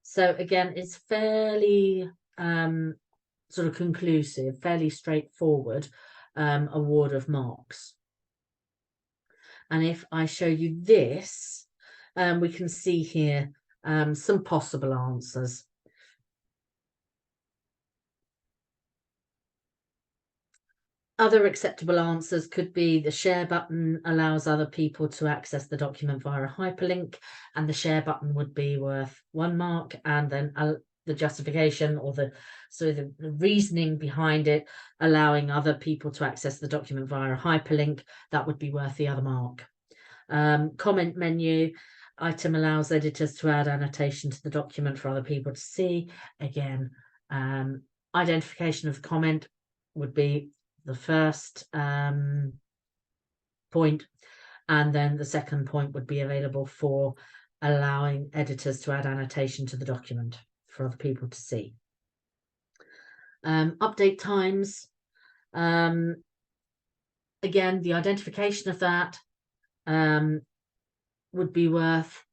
So again, it's fairly sort of conclusive, fairly straightforward award of marks. And if I show you this, we can see here some possible answers. Other acceptable answers could be the share button allows other people to access the document via a hyperlink, and the share button would be worth 1 mark, and then the justification or the reasoning behind it, allowing other people to access the document via a hyperlink, that would be worth the other mark. Comment menu item allows editors to add annotation to the document for other people to see. Again, identification of the comment would be the first point, and then the second point would be available for allowing editors to add annotation to the document for other people to see. Update times. Again, the identification of that would be worth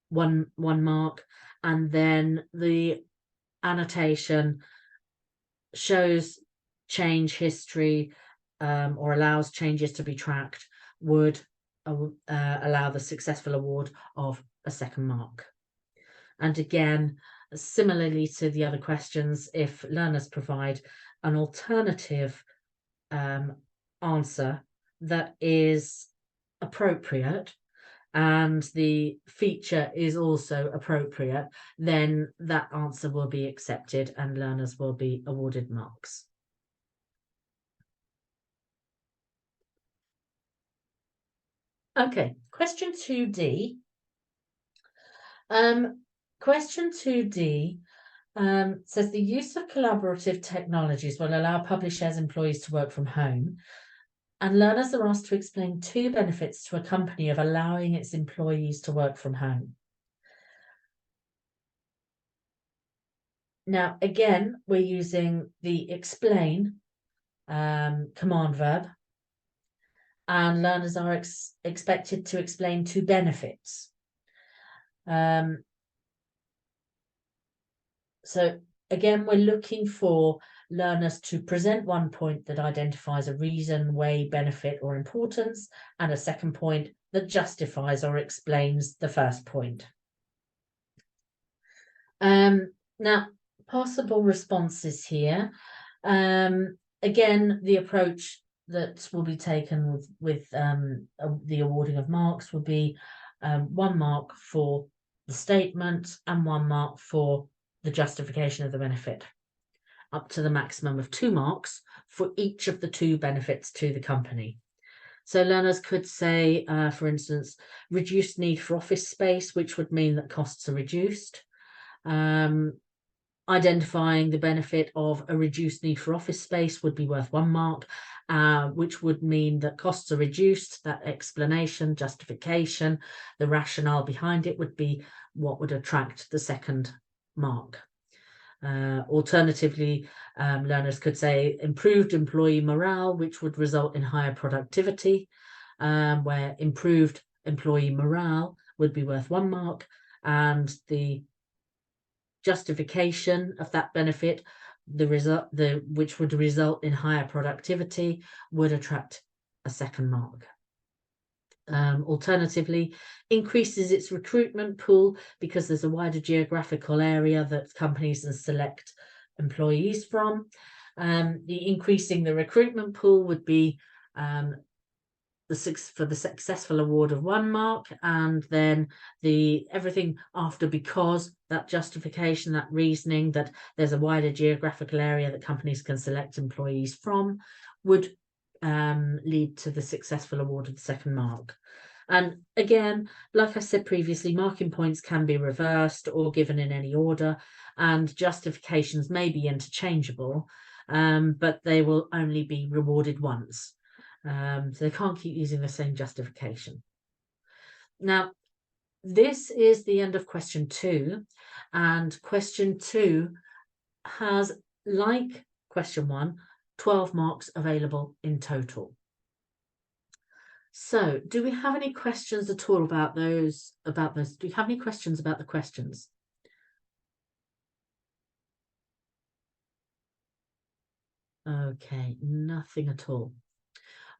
one mark, and then the annotation shows change history or allows changes to be tracked would allow the successful award of a second mark. And again, similarly to the other questions, if learners provide an alternative answer that is appropriate and the feature is also appropriate, then that answer will be accepted and learners will be awarded marks. Okay, question 2D. Question 2D says the use of collaborative technologies will allow Publishares employees to work from home, and learners are asked to explain 2 benefits to a company of allowing its employees to work from home. Now, again, we're using the explain command verb, and learners are expected to explain 2 benefits. So again, we're looking for learners to present one point that identifies a reason, way, benefit, or importance, and a second point that justifies or explains the first point. Now, possible responses here. Again, the approach that will be taken with the awarding of marks will be 1 mark for the statement and 1 mark for the justification of the benefit, up to the maximum of 2 marks for each of the 2 benefits to the company. So learners could say, for instance, reduced need for office space, which would mean that costs are reduced. Identifying the benefit of a reduced need for office space would be worth 1 mark, which would mean that costs are reduced. That explanation, justification, the rationale behind it would be what would attract the second mark. Alternatively, learners could say improved employee morale, which would result in higher productivity, where improved employee morale would be worth 1 mark, and the justification of that benefit, which would result in higher productivity, would attract a second mark. Alternatively, increases its recruitment pool because there's a wider geographical area that companies can select employees from. The increasing the recruitment pool would be for the successful award of 1 mark, and then everything after because, that justification, that reasoning that there's a wider geographical area that companies can select employees from, would lead to the successful award of the second mark. And again, like I said previously, marking points can be reversed or given in any order, and justifications may be interchangeable, but they will only be rewarded once. So they can't keep using the same justification. Now, this is the end of question 2, and question 2 has, like question 1, 12 marks available in total. So, do we have any questions at all about those? Do you have any questions about the questions? Okay, nothing at all.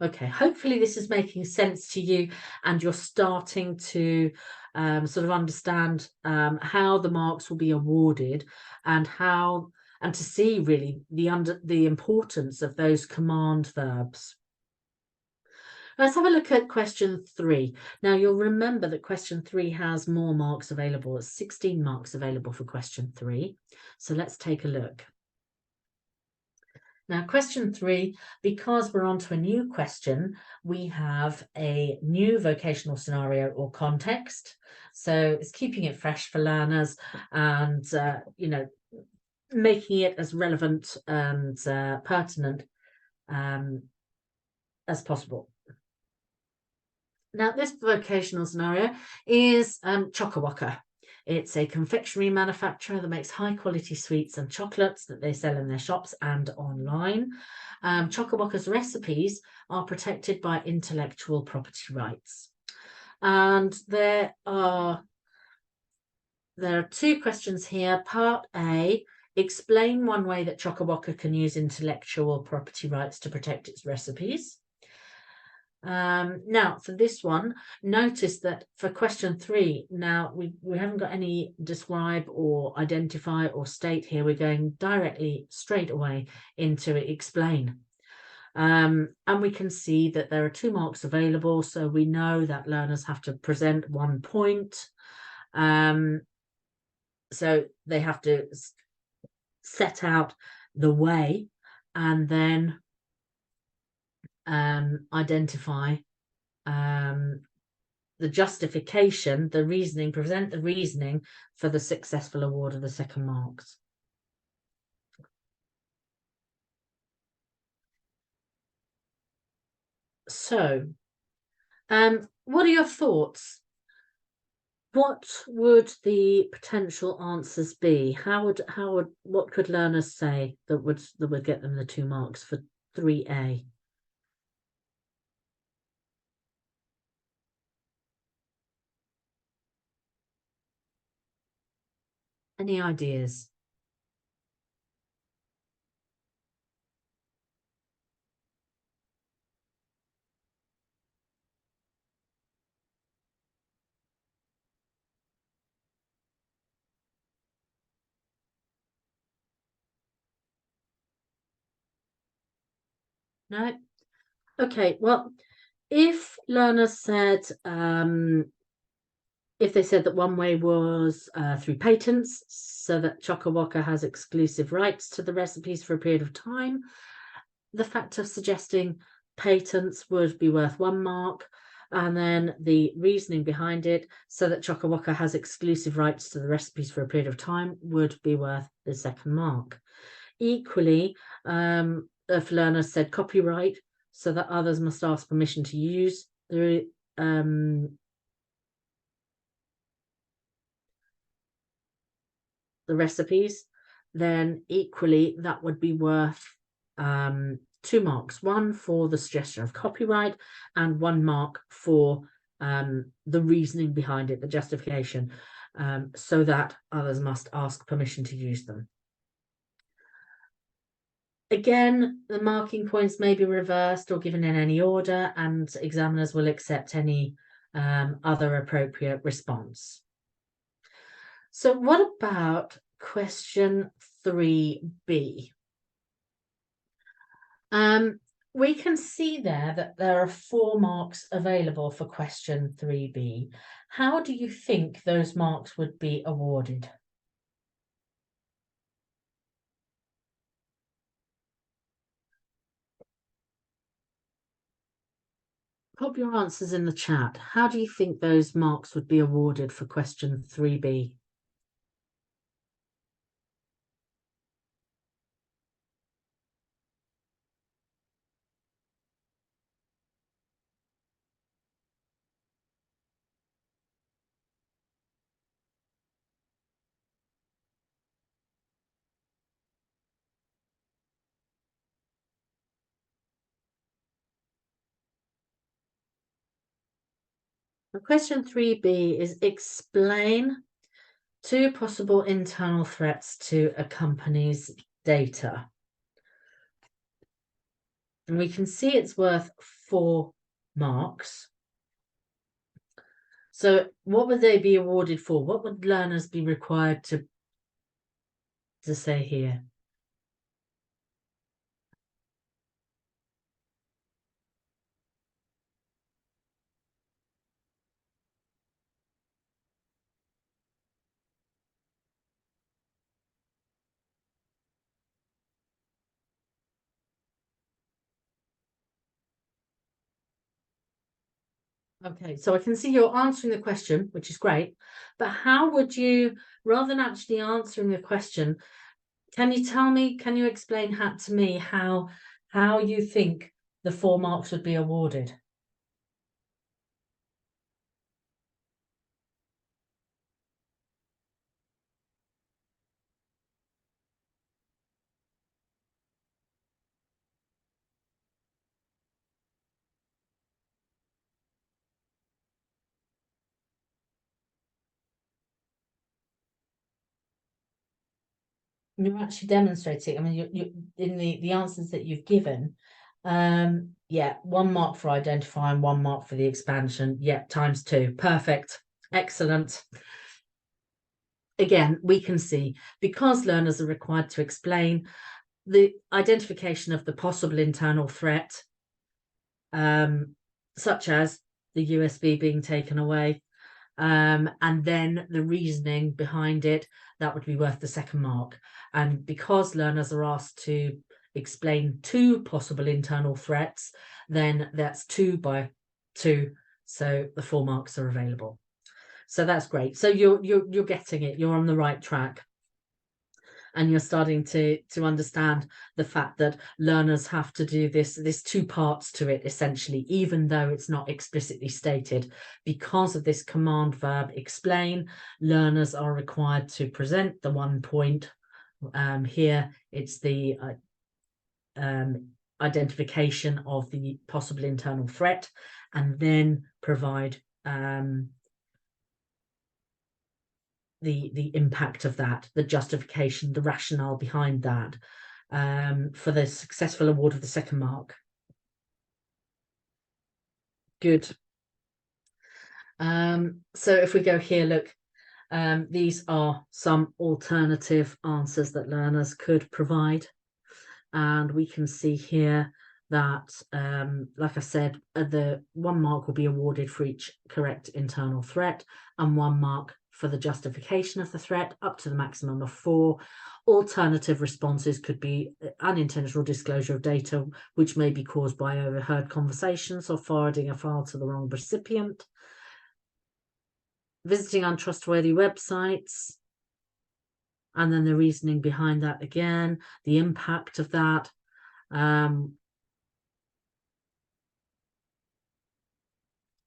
Okay, hopefully this is making sense to you and you're starting to sort of understand how the marks will be awarded and to see really the importance of those command verbs. Let's have a look at question 3. Now, you'll remember that question 3 has more marks available. It's 16 marks available for question 3. So let's take a look. Now, question 3, because we're on to a new question, we have a new vocational scenario or context. So it's keeping it fresh for learners and, you know, making it as relevant and pertinent as possible. Now, this vocational scenario is Chockawocka. It's a confectionery manufacturer that makes high quality sweets and chocolates that they sell in their shops and online. Chockawocka's recipes are protected by intellectual property rights. And there are 2 questions here. Part A, explain one way that Chockawocka can use intellectual property rights to protect its recipes. Now for this one, notice that for question 3, now we haven't got any describe or identify or state here. We're going directly straight away into explain. And we can see that there are 2 marks available, so we know that learners have to present 1 point. So they have to set out the way and then identify the justification, the reasoning, present the reasoning for the successful award of the 2nd marks. So, what are your thoughts? What would the potential answers be? What could learners say that would get them the 2 marks for 3A? Any ideas? No? Okay, well, if learners said, if they said that one way was through patents, so that Chockawocka has exclusive rights to the recipes for a period of time, the fact of suggesting patents would be worth 1 mark, and then the reasoning behind it, so that Chockawocka has exclusive rights to the recipes for a period of time, would be worth the 2nd mark. Equally, if learners said copyright, so that others must ask permission to use the recipes, then equally that would be worth 2 marks, 1 for the suggestion of copyright and 1 mark for the reasoning behind it, the justification, so that others must ask permission to use them. Again, the marking points may be reversed or given in any order, and examiners will accept any other appropriate response. So what about question 3B? We can see there that there are 4 marks available for question 3B. How do you think those marks would be awarded? Pop your answers in the chat. How do you think those marks would be awarded for question 3B? Question 3B is explain 2 possible internal threats to a company's data. And we can see it's worth 4 marks. So what would they be awarded for? What would learners be required to say here? Okay, so I can see you're answering the question, which is great, but how would you, rather than actually answering the question, can you explain to me how you think the 4 marks would be awarded? You're actually demonstrating, I mean, you in the answers that you've given, yeah, 1 mark for identifying, 1 mark for the expansion, yeah, times 2, perfect, excellent. Again, we can see, because learners are required to explain the identification of the possible internal threat, such as the USB being taken away, and then the reasoning behind it, that would be worth the 2nd mark. And because learners are asked to explain 2 possible internal threats, then that's 2 by 2, so the 4 marks are available. So that's great. So you're getting it, you're on the right track. And you're starting to understand the fact that learners have to do this. There's 2 parts to it, essentially, even though it's not explicitly stated. Because of this command verb explain, learners are required to present the 1 point. Here it's the identification of the possible internal threat, and then provide the impact of that, the justification, the rationale behind that, for the successful award of the 2nd mark. Good. So if we go here, look, these are some alternative answers that learners could provide, and we can see here that, like I said, the 1 mark will be awarded for each correct internal threat, and 1 mark for the justification of the threat, up to the maximum of 4. Alternative responses could be unintentional disclosure of data which may be caused by overheard conversations or forwarding a file to the wrong recipient, visiting untrustworthy websites, and then the reasoning behind that again, the impact of that,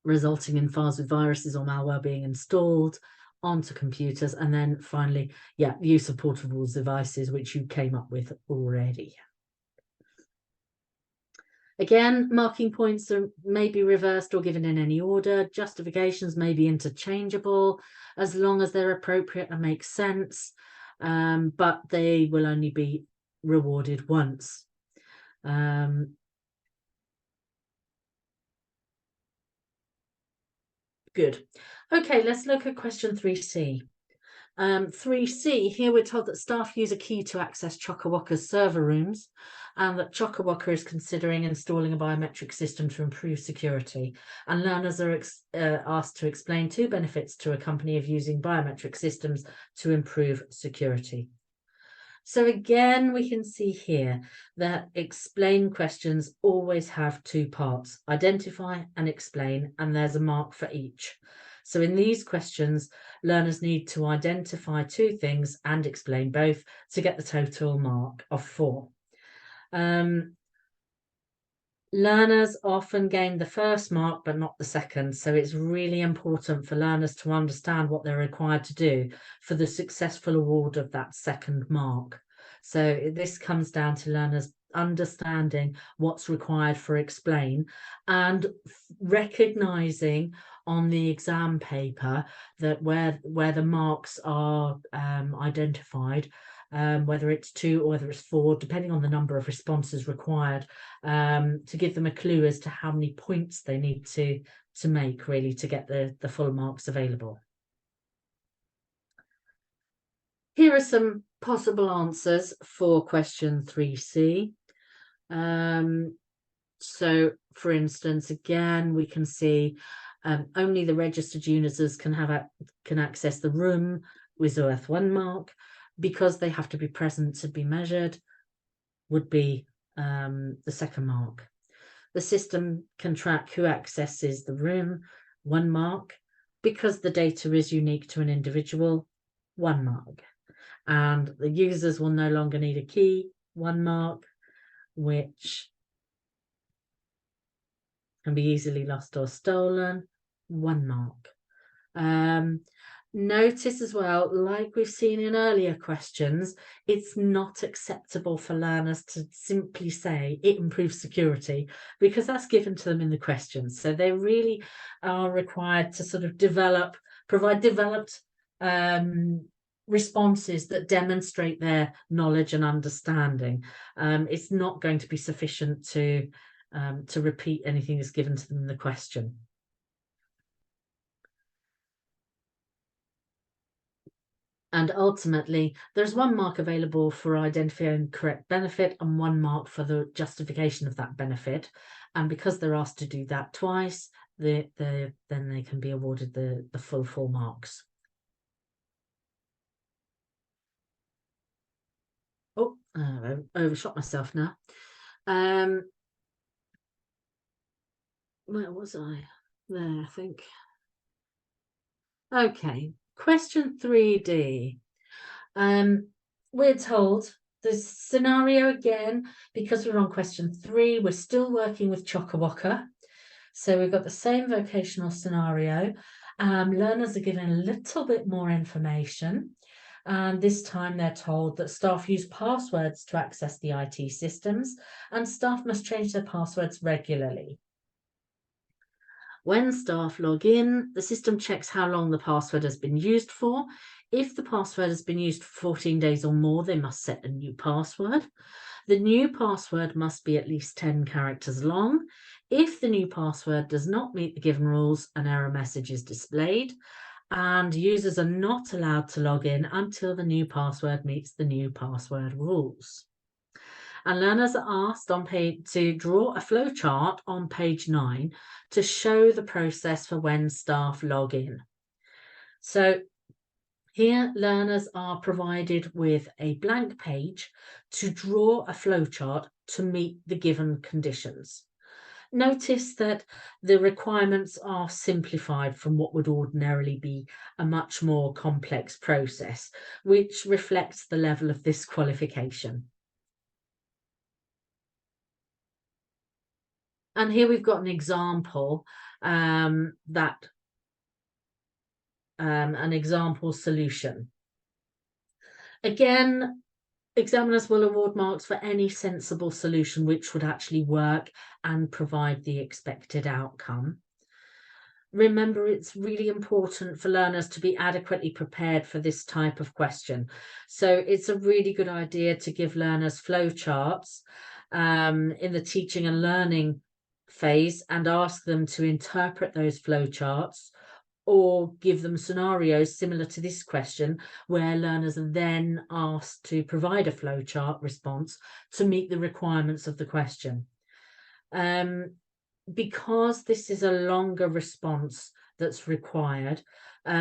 resulting in files with viruses or malware being installed onto computers, and then finally, yeah, use of portable devices, which you came up with already. Again, marking points may be reversed or given in any order. Justifications may be interchangeable as long as they're appropriate and make sense, but they will only be rewarded once. Good. Okay, let's look at question 3C. 3C, here we're told that staff use a key to access Chockawocker's server rooms, and that Chockawocker is considering installing a biometric system to improve security. And learners are asked to explain 2 benefits to a company of using biometric systems to improve security. So again, we can see here that explain questions always have 2 parts, identify and explain, and there's a mark for each. So in these questions, learners need to identify 2 things and explain both to get the total mark of 4. Learners often gain the 1st mark, but not the 2nd. So it's really important for learners to understand what they're required to do for the successful award of that 2nd mark. So this comes down to learners understanding what's required for explain, and recognizing on the exam paper that where the marks are identified, whether it's 2 or whether it's 4, depending on the number of responses required, to give them a clue as to how many points they need to make, really, to get the full marks available. Here are some possible answers for question 3C. So, for instance, again, we can see only the registered users can access the room with worth 1 mark, because they have to be present to be measured, would be the 2nd mark. The system can track who accesses the room, 1 mark. Because the data is unique to an individual, 1 mark. And the users will no longer need a key, 1 mark, which can be easily lost or stolen, 1 mark. Notice as well, like we've seen in earlier questions, it's not acceptable for learners to simply say it improves security, because that's given to them in the questions. So they really are required to sort of provide developed responses that demonstrate their knowledge and understanding. It's not going to be sufficient to repeat anything that's given to them in the question. And ultimately, there's 1 mark available for identifying correct benefit and 1 mark for the justification of that benefit. And because they're asked to do that twice, then they can be awarded the full 4 marks. Oh, I overshot myself now. Where was I? There, I think. Okay, question 3D. We're told the scenario again, because we're on question 3, we're still working with Chockawocka. So we've got the same vocational scenario. Learners are given a little bit more information. And this time they're told that staff use passwords to access the IT systems, and staff must change their passwords regularly. When staff log in, the system checks how long the password has been used for. If the password has been used for 14 days or more, they must set a new password. The new password must be at least 10 characters long. If the new password does not meet the given rules, an error message is displayed, and users are not allowed to log in until the new password meets the new password rules. And learners are asked to draw a flow chart on page 9 to show the process for when staff log in. So here, learners are provided with a blank page to draw a flow chart to meet the given conditions. Notice that the requirements are simplified from what would ordinarily be a much more complex process, which reflects the level of this qualification. And here we've got an example an example solution. Again, examiners will award marks for any sensible solution which would actually work and provide the expected outcome. Remember, it's really important for learners to be adequately prepared for this type of question. So it's a really good idea to give learners flowcharts in the teaching and learning phase and ask them to interpret those flowcharts, or give them scenarios similar to this question where learners are then asked to provide a flowchart response to meet the requirements of the question. Because this is a longer response that's required,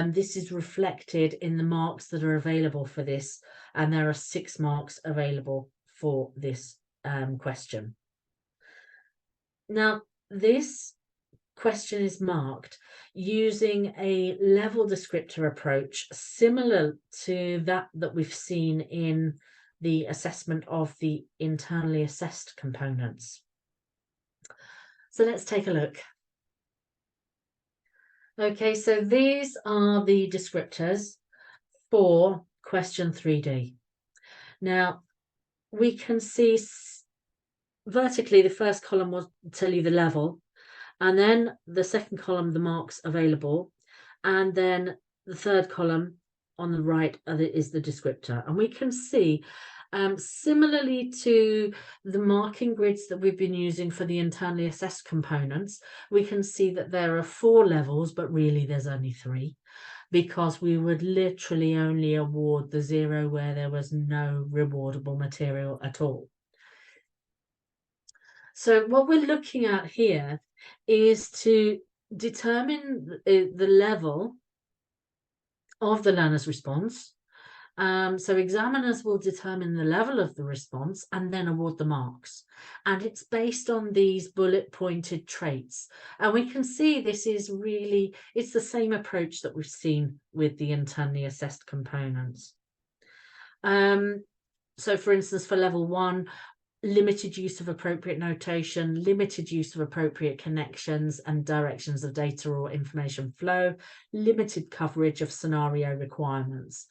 this is reflected in the marks that are available for this, and there are 6 marks available for this question. Now, this question is marked using a level descriptor approach similar to that we've seen in the assessment of the internally assessed components. So let's take a look. Okay, so these are the descriptors for question 3D. Now, we can see vertically the first column will tell you the level, and then the second column, the marks available, and then the third column on the right is the descriptor. And we can see, similarly to the marking grids that we've been using for the internally assessed components, we can see that there are 4 levels, but really there's only 3, because we would literally only award the 0 where there was no rewardable material at all. So what we're looking at here is to determine the level of the learner's response So examiners will determine the level of the response and then award the marks. And it's based on these bullet pointed traits. And we can see this is really, it's the same approach that we've seen with the internally assessed components. So for instance, for level 1, limited use of appropriate notation, limited use of appropriate connections and directions of data or information flow, limited coverage of scenario requirements.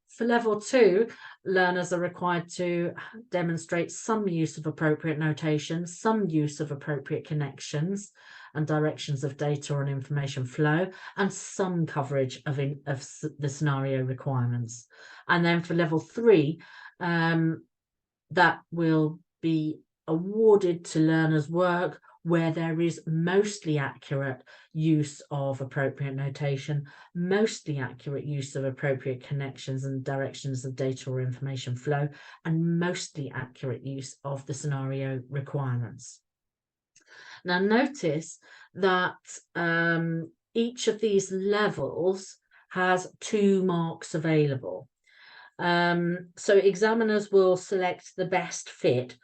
For level 2, learners are required to demonstrate some use of appropriate notation, some use of appropriate connections and directions of data or information flow, and some coverage of the scenario requirements. And then for level 3, that will be awarded to learners' work where there is mostly accurate use of appropriate notation, mostly accurate use of appropriate connections and directions of data or information flow, and mostly accurate use of the scenario requirements. Now notice that each of these levels has 2 marks available. So examiners will select the best fit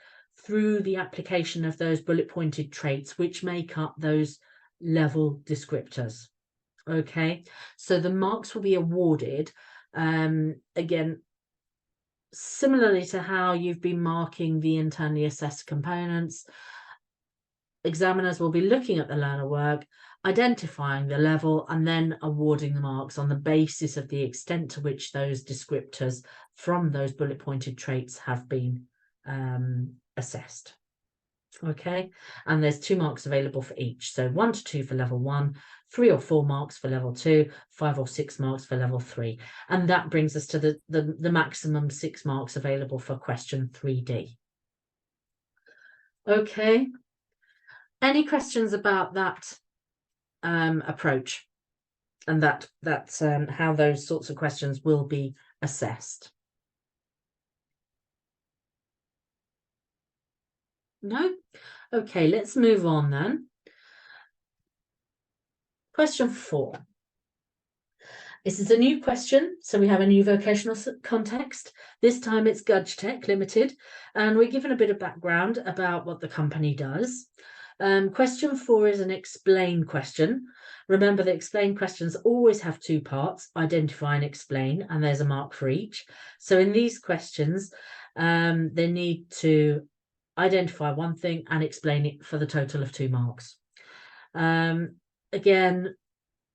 through the application of those bullet pointed traits which make up those level descriptors. Okay, so the marks will be awarded again similarly to how you've been marking the internally assessed components. Examiners will be looking at the learner work, identifying the level, and then awarding the marks on the basis of the extent to which those descriptors from those bullet pointed traits have been assessed. Okay, and there's 2 marks available for each. So 1 to 2 for level 1, 3 or 4 marks for level 2, 5 or 6 marks for level 3. And that brings us to the maximum 6 marks available for question 3D. Okay. Any questions about that approach and that's how those sorts of questions will be assessed? No? Okay, let's move on then. Question 4. This is a new question, so we have a new vocational context. This time it's GudgeTech Limited, and we're given a bit of background about what the company does. Question 4 is an explain question. Remember that explain questions always have 2 parts, identify and explain, and there's a mark for each. So in these questions, they need to identify one thing and explain it for the total of 2 marks. Again,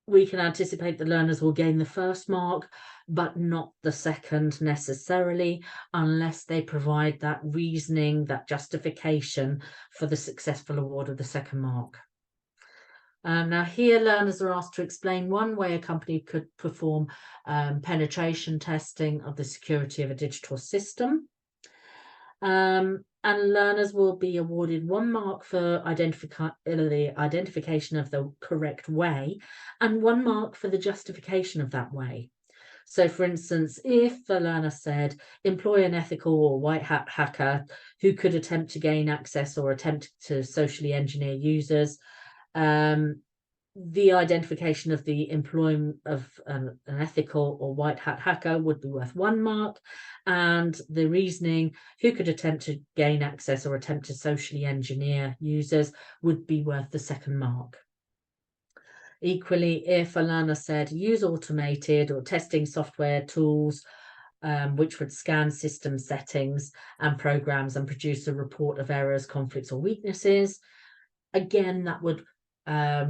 we can anticipate the learners will gain the first mark, but not the second necessarily, unless they provide that reasoning, that justification for the successful award of the second mark. Now here learners are asked to explain one way a company could perform penetration testing of the security of a digital system. And learners will be awarded 1 mark for the identification of the correct way and 1 mark for the justification of that way. So for instance, if the learner said, employ an ethical or white hat hacker who could attempt to gain access or attempt to socially engineer users, the identification of the employment of an ethical or white hat hacker would be worth 1 mark, and the reasoning who could attempt to gain access or attempt to socially engineer users would be worth the 2nd mark. Equally, if a learner said use automated or testing software tools which would scan system settings and programs and produce a report of errors, conflicts or weaknesses, again that would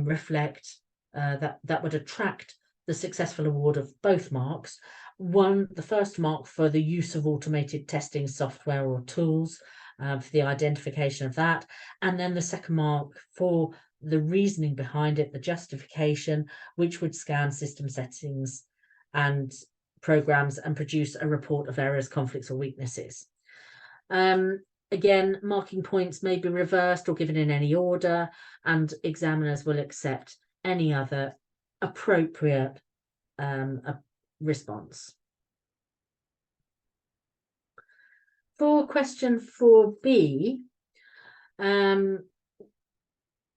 reflect that would attract the successful award of both marks. The first mark for the use of automated testing software or tools for the identification of that, and then the 2nd mark for the reasoning behind it, the justification, which would scan system settings and programs and produce a report of errors, conflicts or weaknesses. Again, marking points may be reversed or given in any order, and examiners will accept any other appropriate response. For question 4B,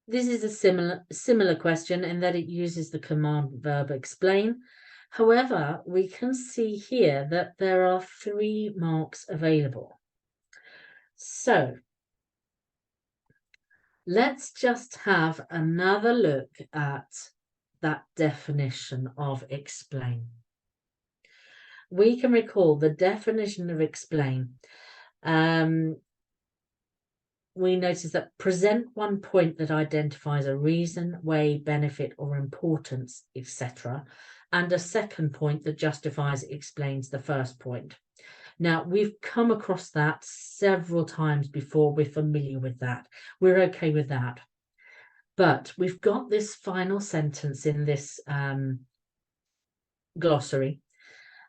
this is a similar question in that it uses the command verb explain. However, we can see here that there are 3 marks available. So let's just have another look at that definition of explain. We can recall the definition of explain. We notice that present one point that identifies a reason, way, benefit, or importance, etc., and a second point that justifies, explains the first point. Now, we've come across that several times before. We're familiar with that. We're okay with that. But we've got this final sentence in this glossary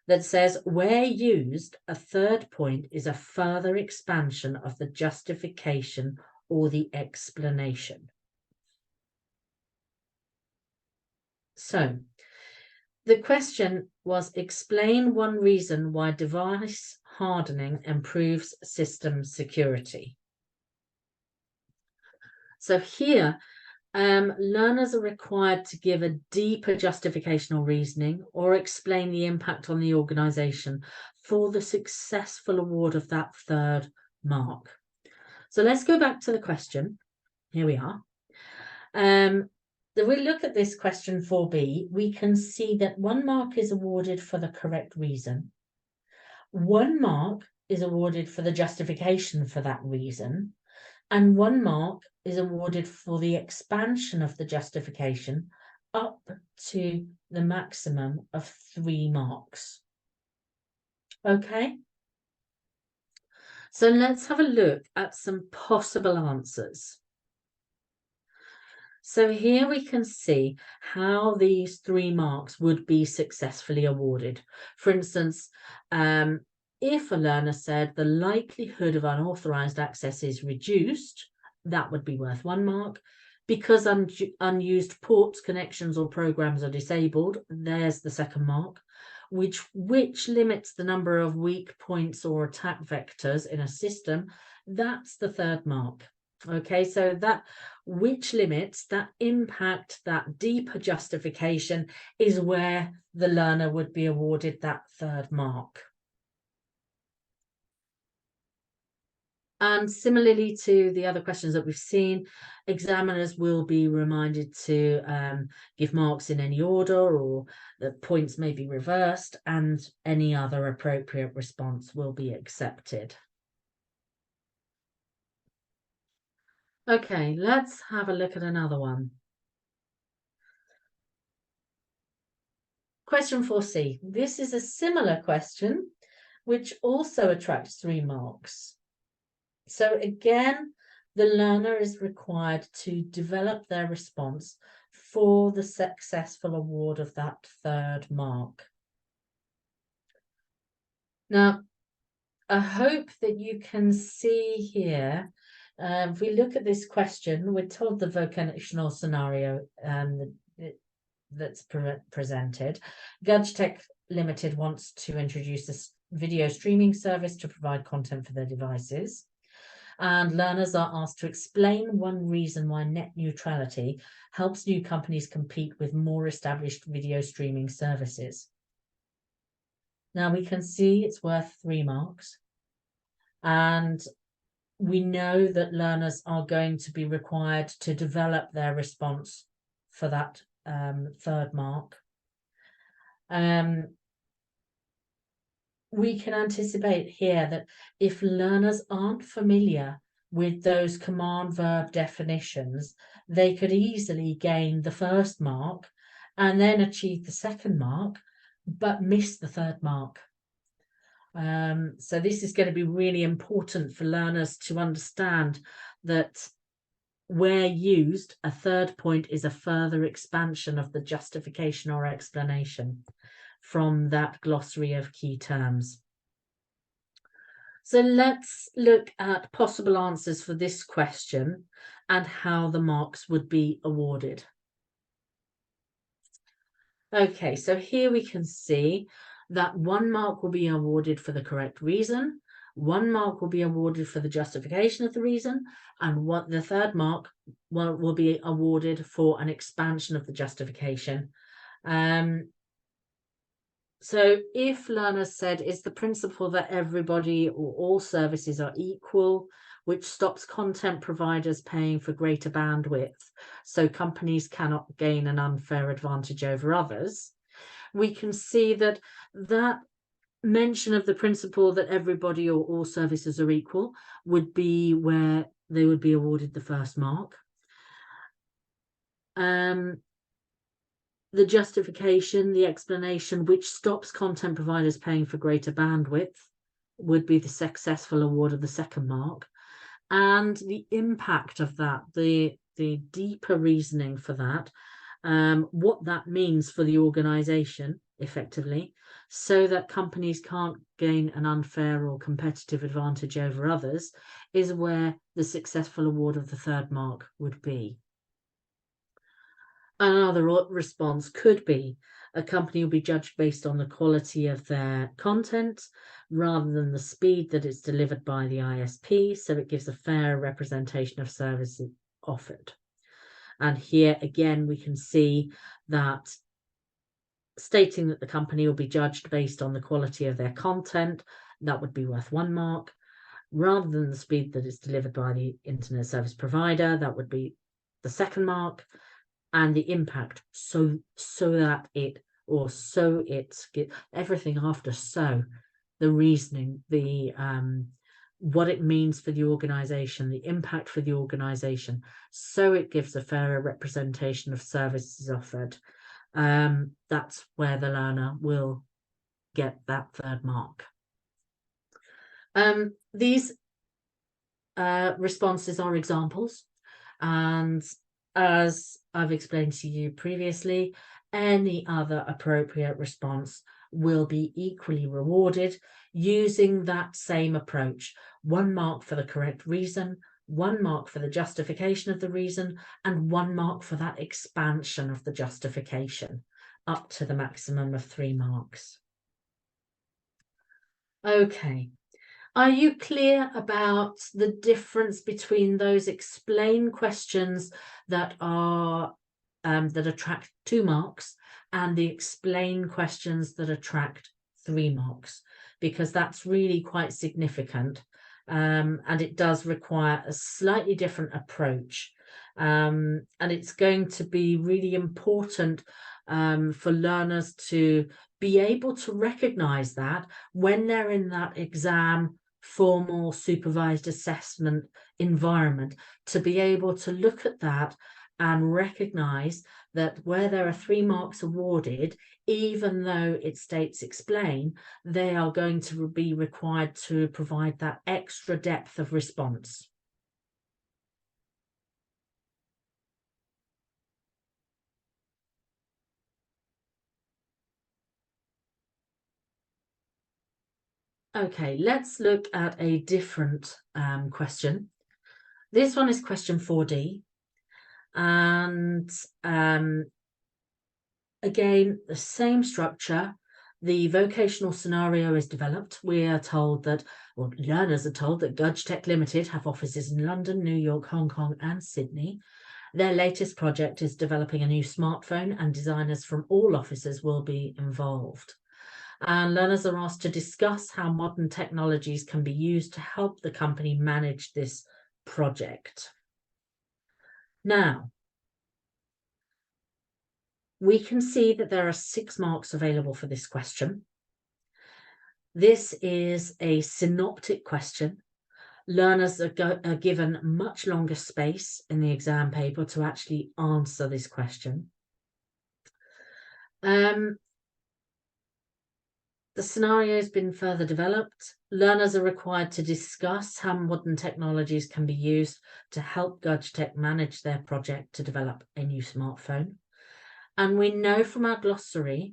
that says, where used, a third point is a further expansion of the justification or the explanation. So the question was, explain one reason why device hardening improves system security. So here, learners are required to give a deeper justification or reasoning, or explain the impact on the organisation for the successful award of that third mark. So let's go back to the question. Here we are. If we look at this question 4B, we can see that 1 mark is awarded for the correct reason. 1 mark is awarded for the justification for that reason. And 1 mark is awarded for the expansion of the justification up to the maximum of 3 marks. Okay. So let's have a look at some possible answers. So here we can see how these 3 marks would be successfully awarded. For instance, if a learner said the likelihood of unauthorized access is reduced, that would be worth 1 mark. Because unused ports, connections, or programs are disabled, there's the second mark. Which limits the number of weak points or attack vectors in a system, that's the third mark. Okay, so that which limits, that impact, that deeper justification is where the learner would be awarded that third mark. And similarly to the other questions that we've seen, examiners will be reminded to give marks in any order, or the points may be reversed, and any other appropriate response will be accepted. Okay, let's have a look at another one. Question 4C. This is a similar question, which also attracts 3 marks. So again, the learner is required to develop their response for the successful award of that third mark. Now, I hope that you can see here, if we look at this question, we're told the vocational scenario that's presented. GudgeTech Limited wants to introduce this video streaming service to provide content for their devices. And learners are asked to explain one reason why net neutrality helps new companies compete with more established video streaming services. Now we can see it's worth 3 marks. And we know that learners are going to be required to develop their response for that third mark. We can anticipate here that if learners aren't familiar with those command verb definitions, they could easily gain the first mark and then achieve the second mark, but miss the third mark. So this is going to be really important for learners to understand that where used, a third point is a further expansion of the justification or explanation from that glossary of key terms. So let's look at possible answers for this question and how the marks would be awarded. Okay, so here we can see that 1 mark will be awarded for the correct reason, 1 mark will be awarded for the justification of the reason, and the third mark will be awarded for an expansion of the justification. So if learners said it's the principle that everybody or all services are equal, which stops content providers paying for greater bandwidth, so companies cannot gain an unfair advantage over others, we can see that that mention of the principle that everybody or all services are equal would be where they would be awarded the first mark. The justification, the explanation, which stops content providers paying for greater bandwidth, would be the successful award of the second mark. And the impact of that, the deeper reasoning for that, what that means for the organization effectively, so that companies can't gain an unfair or competitive advantage over others, is where the successful award of the third mark would be. Another response could be a company will be judged based on the quality of their content rather than the speed that it's delivered by the ISP, so it gives a fair representation of services offered. And here again, we can see that stating that the company will be judged based on the quality of their content, that would be worth 1 mark, rather than the speed that it's delivered by the internet service provider, that would be the second mark. And the impact, so that it, or so it's, everything after so, the reasoning, the what it means for the organization, the impact for the organization, so it gives a fairer representation of services offered. That's where the learner will get that third mark. These responses are examples, and as I've explained to you previously, any other appropriate response will be equally rewarded using that same approach. 1 mark for the correct reason, 1 mark for the justification of the reason, and 1 mark for that expansion of the justification, up to the maximum of 3 marks. Okay. Are you clear about the difference between those explain questions that are that attract 2 marks and the explain questions that attract 3 marks? Because that's really quite significant, and it does require a slightly different approach, and it's going to be really important for learners to be able to recognize that when they're in that exam formal supervised assessment environment, to be able to look at that and recognize that where there are 3 marks awarded, even though it states explain, they are going to be required to provide that extra depth of response. Okay, let's look at a different question. This one is question 4D. And again, the same structure. The vocational scenario is developed. We are told that, or learners are told that Gudge Tech Limited have offices in London, New York, Hong Kong, and Sydney. Their latest project is developing a new smartphone, and designers from all offices will be involved. And learners are asked to discuss how modern technologies can be used to help the company manage this project. Now, we can see that there are 6 marks available for this question. This is a synoptic question. Learners are given much longer space in the exam paper to actually answer this question. The scenario has been further developed. Learners are required to discuss how modern technologies can be used to help Gudge Tech manage their project to develop a new smartphone. And we know from our glossary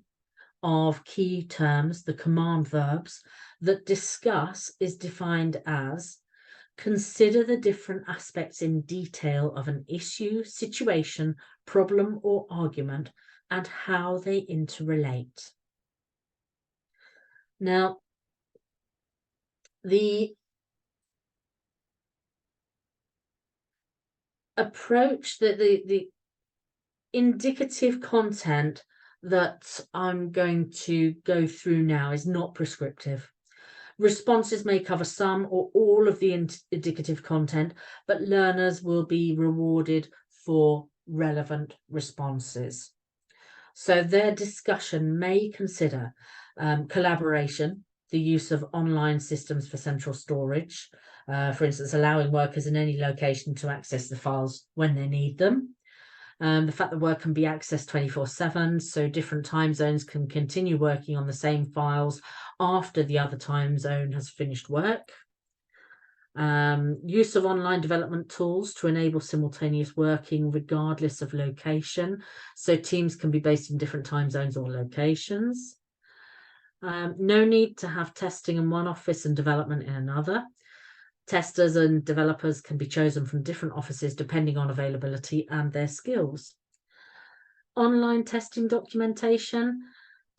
of key terms, the command verbs, that discuss is defined as consider the different aspects in detail of an issue, situation, problem, or argument, and how they interrelate. Now, the approach that the indicative content that I'm going to go through now is not prescriptive. Responses may cover some or all of the indicative content, but learners will be rewarded for relevant responses. So their discussion may consider collaboration, the use of online systems for central storage, for instance, allowing workers in any location to access the files when they need them. The fact that work can be accessed 24/7, so different time zones can continue working on the same files after the other time zone has finished work. Use of online development tools to enable simultaneous working regardless of location, so teams can be based in different time zones or locations. No need to have testing in one office and development in another. Testers and developers can be chosen from different offices depending on availability and their skills. Online testing documentation.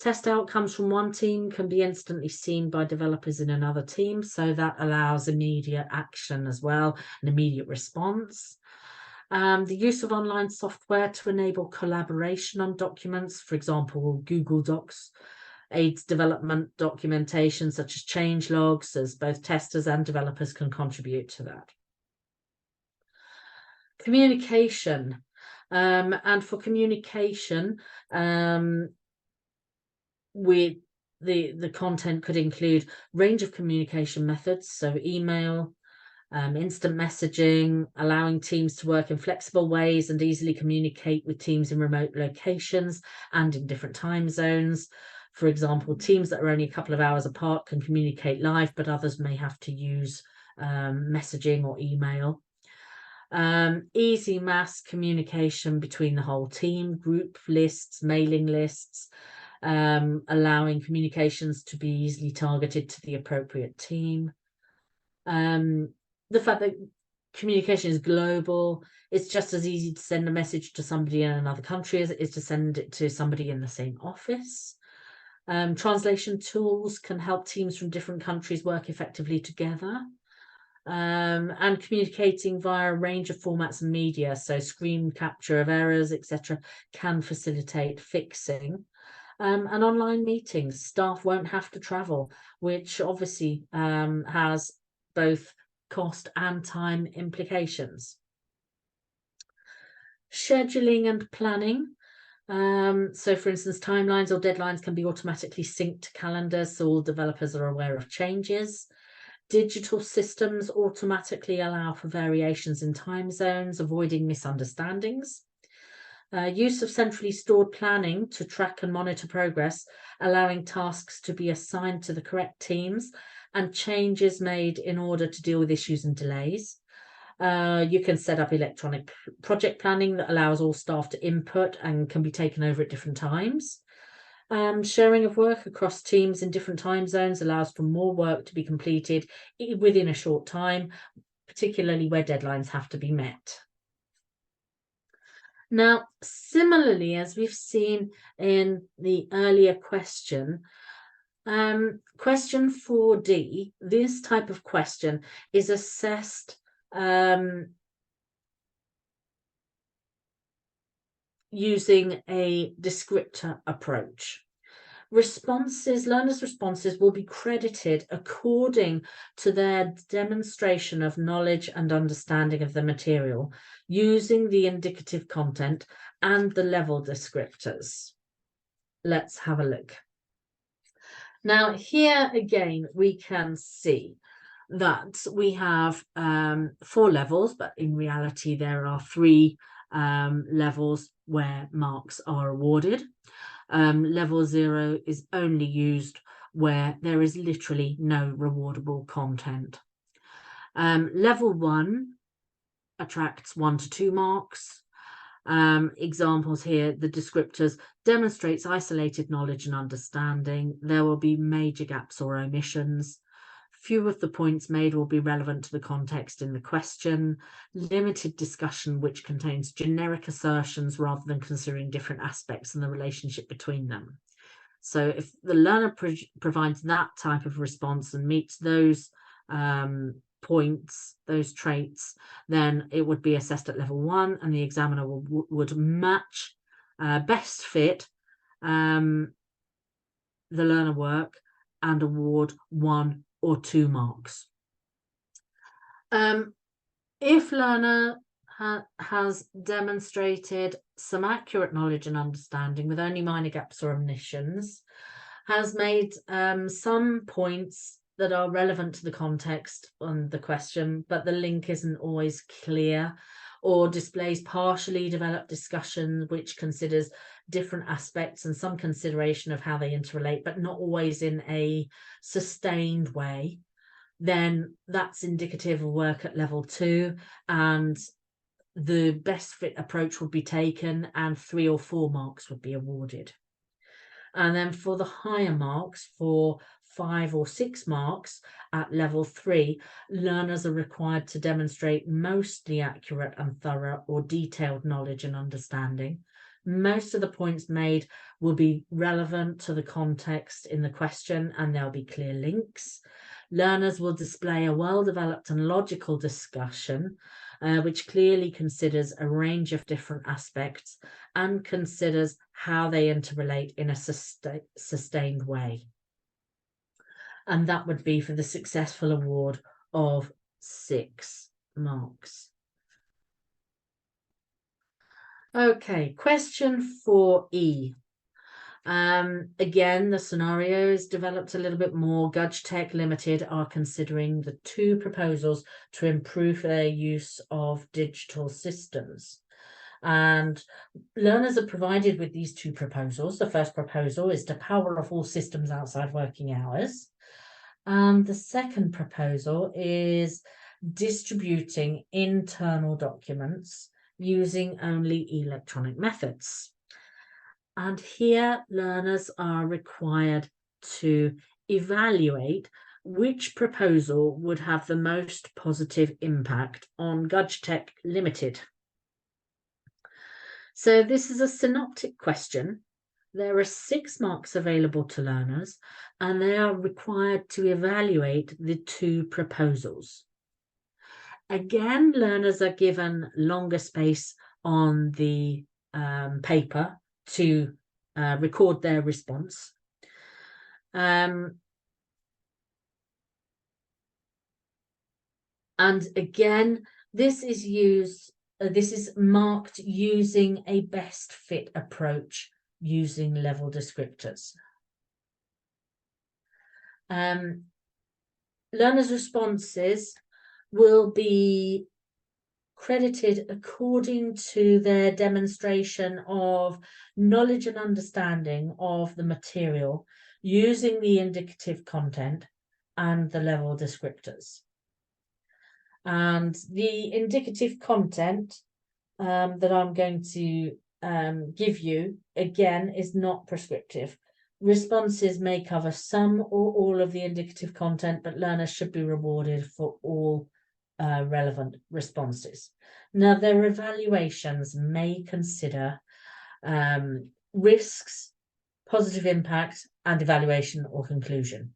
Test outcomes from one team can be instantly seen by developers in another team, so that allows immediate action as well, an immediate response. The use of online software to enable collaboration on documents, for example, Google Docs, aids development documentation such as change logs, as both testers and developers can contribute to that. Communication. And for communication, with the content could include range of communication methods, so email, instant messaging, allowing teams to work in flexible ways and easily communicate with teams in remote locations and in different time zones. For example, teams that are only a couple of hours apart can communicate live, but others may have to use messaging or email. Easy mass communication between the whole team, group lists, mailing lists, allowing communications to be easily targeted to the appropriate team. The fact that communication is global, it's just as easy to send a message to somebody in another country as it is to send it to somebody in the same office. Translation tools can help teams from different countries work effectively together. And communicating via a range of formats and media, so screen capture of errors, etc., can facilitate fixing. And online meetings, staff won't have to travel, which obviously has both cost and time implications. Scheduling and planning. So for instance, timelines or deadlines can be automatically synced to calendars, so all developers are aware of changes. Digital systems automatically allow for variations in time zones, avoiding misunderstandings. Use of centrally stored planning to track and monitor progress, allowing tasks to be assigned to the correct teams and changes made in order to deal with issues and delays. You can set up electronic project planning that allows all staff to input and can be taken over at different times. Sharing of work across teams in different time zones allows for more work to be completed within a short time, particularly where deadlines have to be met. Now, similarly, as we've seen in the earlier question, question 4D, this type of question is assessed using a descriptor approach. Learners' responses will be credited according to their demonstration of knowledge and understanding of the material, using the indicative content and the level descriptors. Let's have a look. Now, here again, we can see that we have 4 levels, but in reality, there are 3 levels where marks are awarded. Level 0 is only used where there is literally no rewardable content. Level 1 attracts 1 to 2 marks. Examples here, the descriptors demonstrates isolated knowledge and understanding. There will be major gaps or omissions. Few of the points made will be relevant to the context in the question. Limited discussion which contains generic assertions rather than considering different aspects and the relationship between them. So if the learner provides that type of response and meets those points, those traits, then it would be assessed at level 1 and the examiner would match best fit the learner work and award 1 or 2 marks. If learner has demonstrated some accurate knowledge and understanding with only minor gaps or omissions, has made some points that are relevant to the context on the question, but the link isn't always clear, or displays partially developed discussion which considers different aspects and some consideration of how they interrelate, but not always in a sustained way, then that's indicative of work at level 2, and the best fit approach would be taken and 3 or 4 marks would be awarded. And then for the higher marks, for 5 or 6 marks at level 3, learners are required to demonstrate mostly accurate and thorough or detailed knowledge and understanding. Most of the points made will be relevant to the context in the question, and there'll be clear links. Learners will display a well-developed and logical discussion, which clearly considers a range of different aspects and considers how they interrelate in a sustained way. And that would be for the successful award of 6 marks. Okay, question 4E. Again, the scenario is developed a little bit more. GudgeTech Limited are considering the 2 proposals to improve their use of digital systems. And learners are provided with these 2 proposals. The first proposal is to power off all systems outside working hours. And the second proposal is distributing internal documents using only electronic methods. And here learners are required to evaluate which proposal would have the most positive impact on GudgeTech Limited. So this is a synoptic question. There are 6 marks available to learners, and they are required to evaluate the 2 proposals. Again, learners are given longer space on the paper to record their response. And again, this is marked using a best fit approach using level descriptors. Learners' responses will be credited according to their demonstration of knowledge and understanding of the material using the indicative content and the level descriptors. And the indicative content that I'm going to give you, again, is not prescriptive. Responses may cover some or all of the indicative content, but learners should be rewarded for all relevant responses. Now, their evaluations may consider risks, positive impact, and evaluation or conclusion.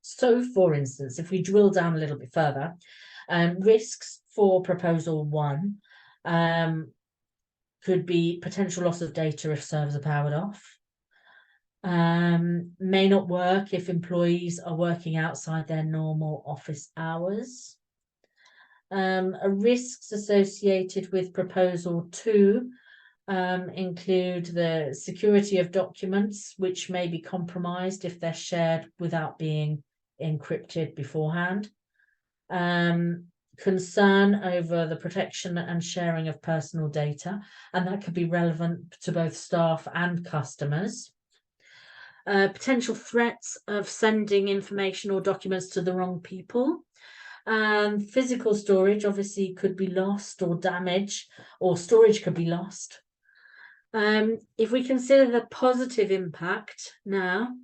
So, for instance, if we drill down a little bit further, risks for proposal 1 could be potential loss of data if servers are powered off. May not work if employees are working outside their normal office hours. Risks associated with proposal 2 include the security of documents, which may be compromised if they're shared without being encrypted beforehand. Concern over the protection and sharing of personal data, and that could be relevant to both staff and customers. Potential threats of sending information or documents to the wrong people. Physical storage obviously could be lost or damaged, or storage could be lost. If we consider the positive impact now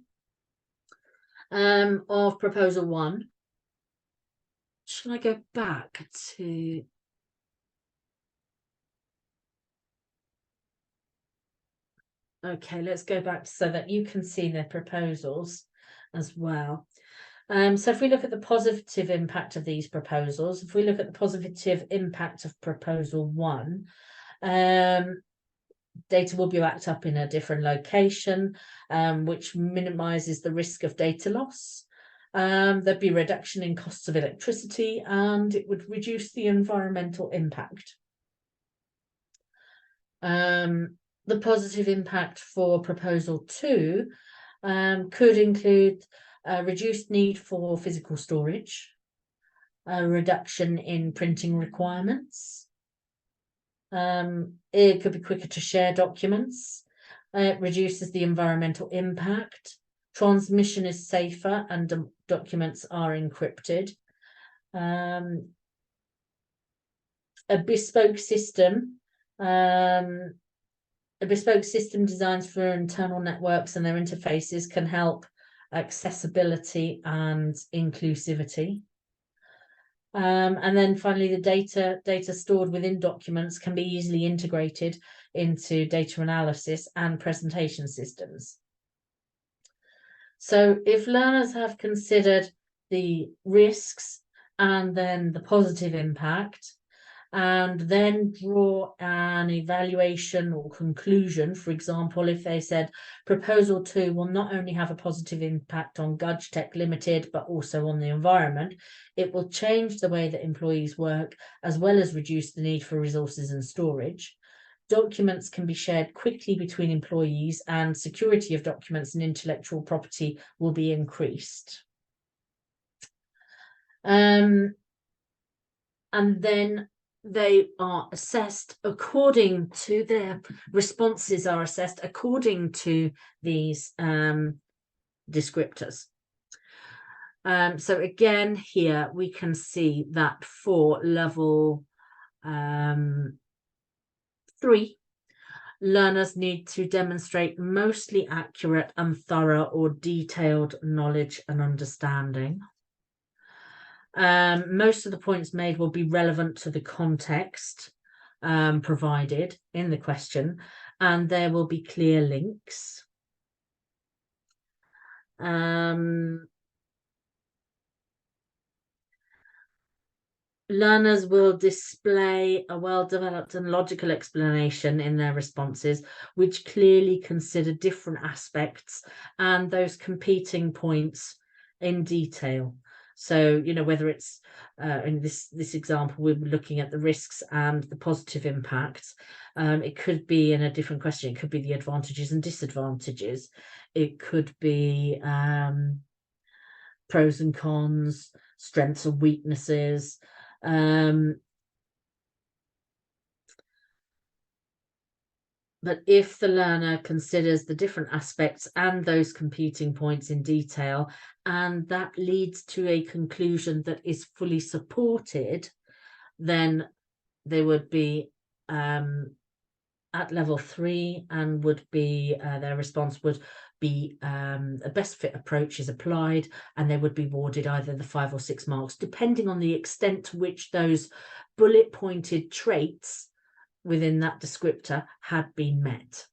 of proposal 1, shall I go back to let's go back so that you can see the proposals as well. So if we look at the positive impact of these proposals, if we look at the positive impact of proposal 1, data will be backed up in a different location, which minimises the risk of data loss. There'd be a reduction in costs of electricity, and it would reduce the environmental impact. The positive impact for proposal 2 could include a reduced need for physical storage, a reduction in printing requirements. It could be quicker to share documents. It reduces the environmental impact. Transmission is safer and documents are encrypted. A bespoke system designed for internal networks and their interfaces can help accessibility and inclusivity. And then finally, the data stored within documents can be easily integrated into data analysis and presentation systems. So if learners have considered the risks and then the positive impact, and then draw an evaluation or conclusion, for example, if they said proposal 2 will not only have a positive impact on Gudge Tech Limited, but also on the environment, it will change the way that employees work, as well as reduce the need for resources and storage. Documents can be shared quickly between employees, and security of documents and intellectual property will be increased. And then they are assessed according to their responses are assessed according to these descriptors. So again, here we can see that for level 3, learners need to demonstrate mostly accurate and thorough or detailed knowledge and understanding. Most of the points made will be relevant to the context provided in the question, and there will be clear links. Learners will display a well-developed and logical explanation in their responses, which clearly consider different aspects and those competing points in detail. So, you know, whether it's in this example, we're looking at the risks and the positive impacts. It could be in a different question. It could be the advantages and disadvantages. It could be pros and cons, strengths and weaknesses. But if the learner considers the different aspects and those competing points in detail, and that leads to a conclusion that is fully supported, then they would be at level 3 and would be their response would be a best fit approach is applied, and they would be awarded either the 5 or 6 marks, depending on the extent to which those bullet pointed traits within that descriptor had been met.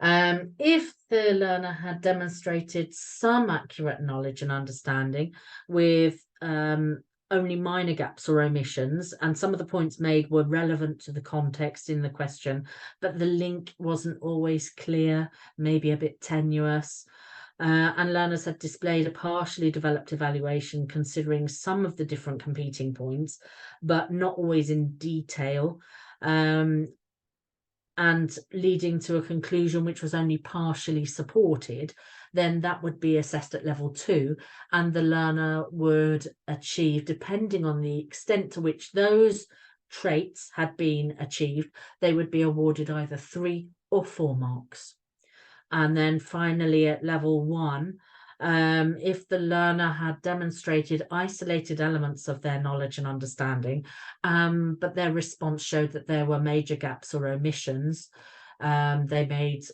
If the learner had demonstrated some accurate knowledge and understanding with only minor gaps or omissions, and some of the points made were relevant to the context in the question, but the link wasn't always clear, maybe a bit tenuous, and learners had displayed a partially developed evaluation considering some of the different competing points, but not always in detail, and leading to a conclusion which was only partially supported, then that would be assessed at level 2, and the learner would achieve, depending on the extent to which those traits had been achieved, they would be awarded either 3 or 4 marks. And then finally at level 1, if the learner had demonstrated isolated elements of their knowledge and understanding, but their response showed that there were major gaps or omissions, they made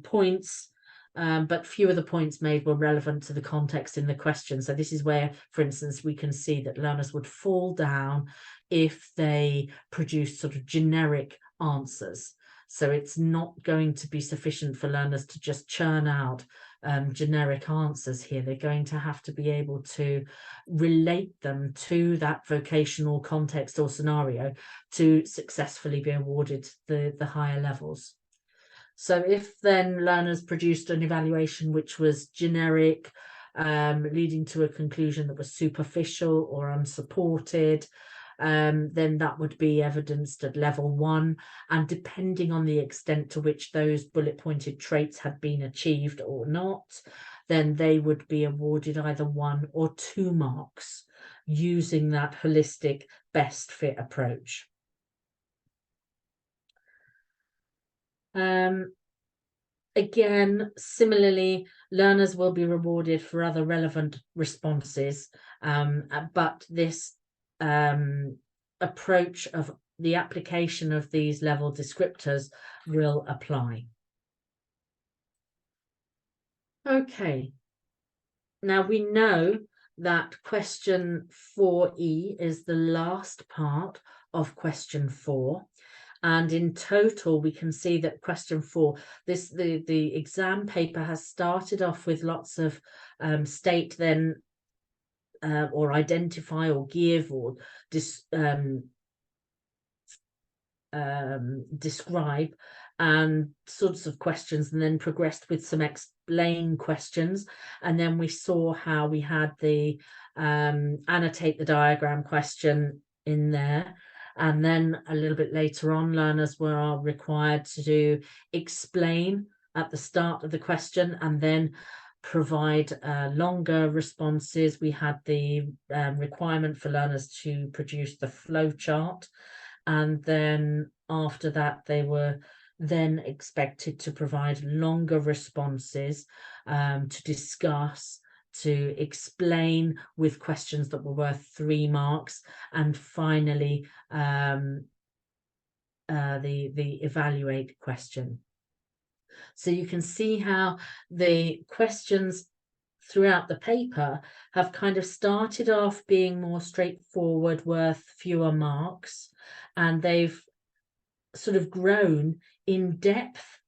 points, but few of the points made were relevant to the context in the question. So this is where, for instance, we can see that learners would fall down if they produce sort of generic answers. So it's not going to be sufficient for learners to just churn out generic answers here. They're going to have to be able to relate them to that vocational context or scenario to successfully be awarded the higher levels. So if then learners produced an evaluation which was generic, leading to a conclusion that was superficial or unsupported, then that would be evidenced at level 1, and depending on the extent to which those bullet pointed traits had been achieved or not, then they would be awarded either 1 or 2 marks using that holistic best fit approach. Again, similarly, learners will be rewarded for other relevant responses, but this approach of the application of these level descriptors will apply. Okay, now we know that question 4E is the last part of question 4. And in total, we can see that question 4, the exam paper has started off with lots of state, then or identify or give or describe and sorts of questions, and then progressed with some explain questions. And then we saw how we had the annotate the diagram question in there. And then a little bit later on, learners were required to explain at the start of the question and then provide longer responses. We had the requirement for learners to produce the flow chart. And then after that, they were then expected to provide longer responses to discuss, to explain with questions that were worth 3 marks, and finally the evaluate question. So you can see how the questions throughout the paper have kind of started off being more straightforward, worth fewer marks, and they've sort of grown in depth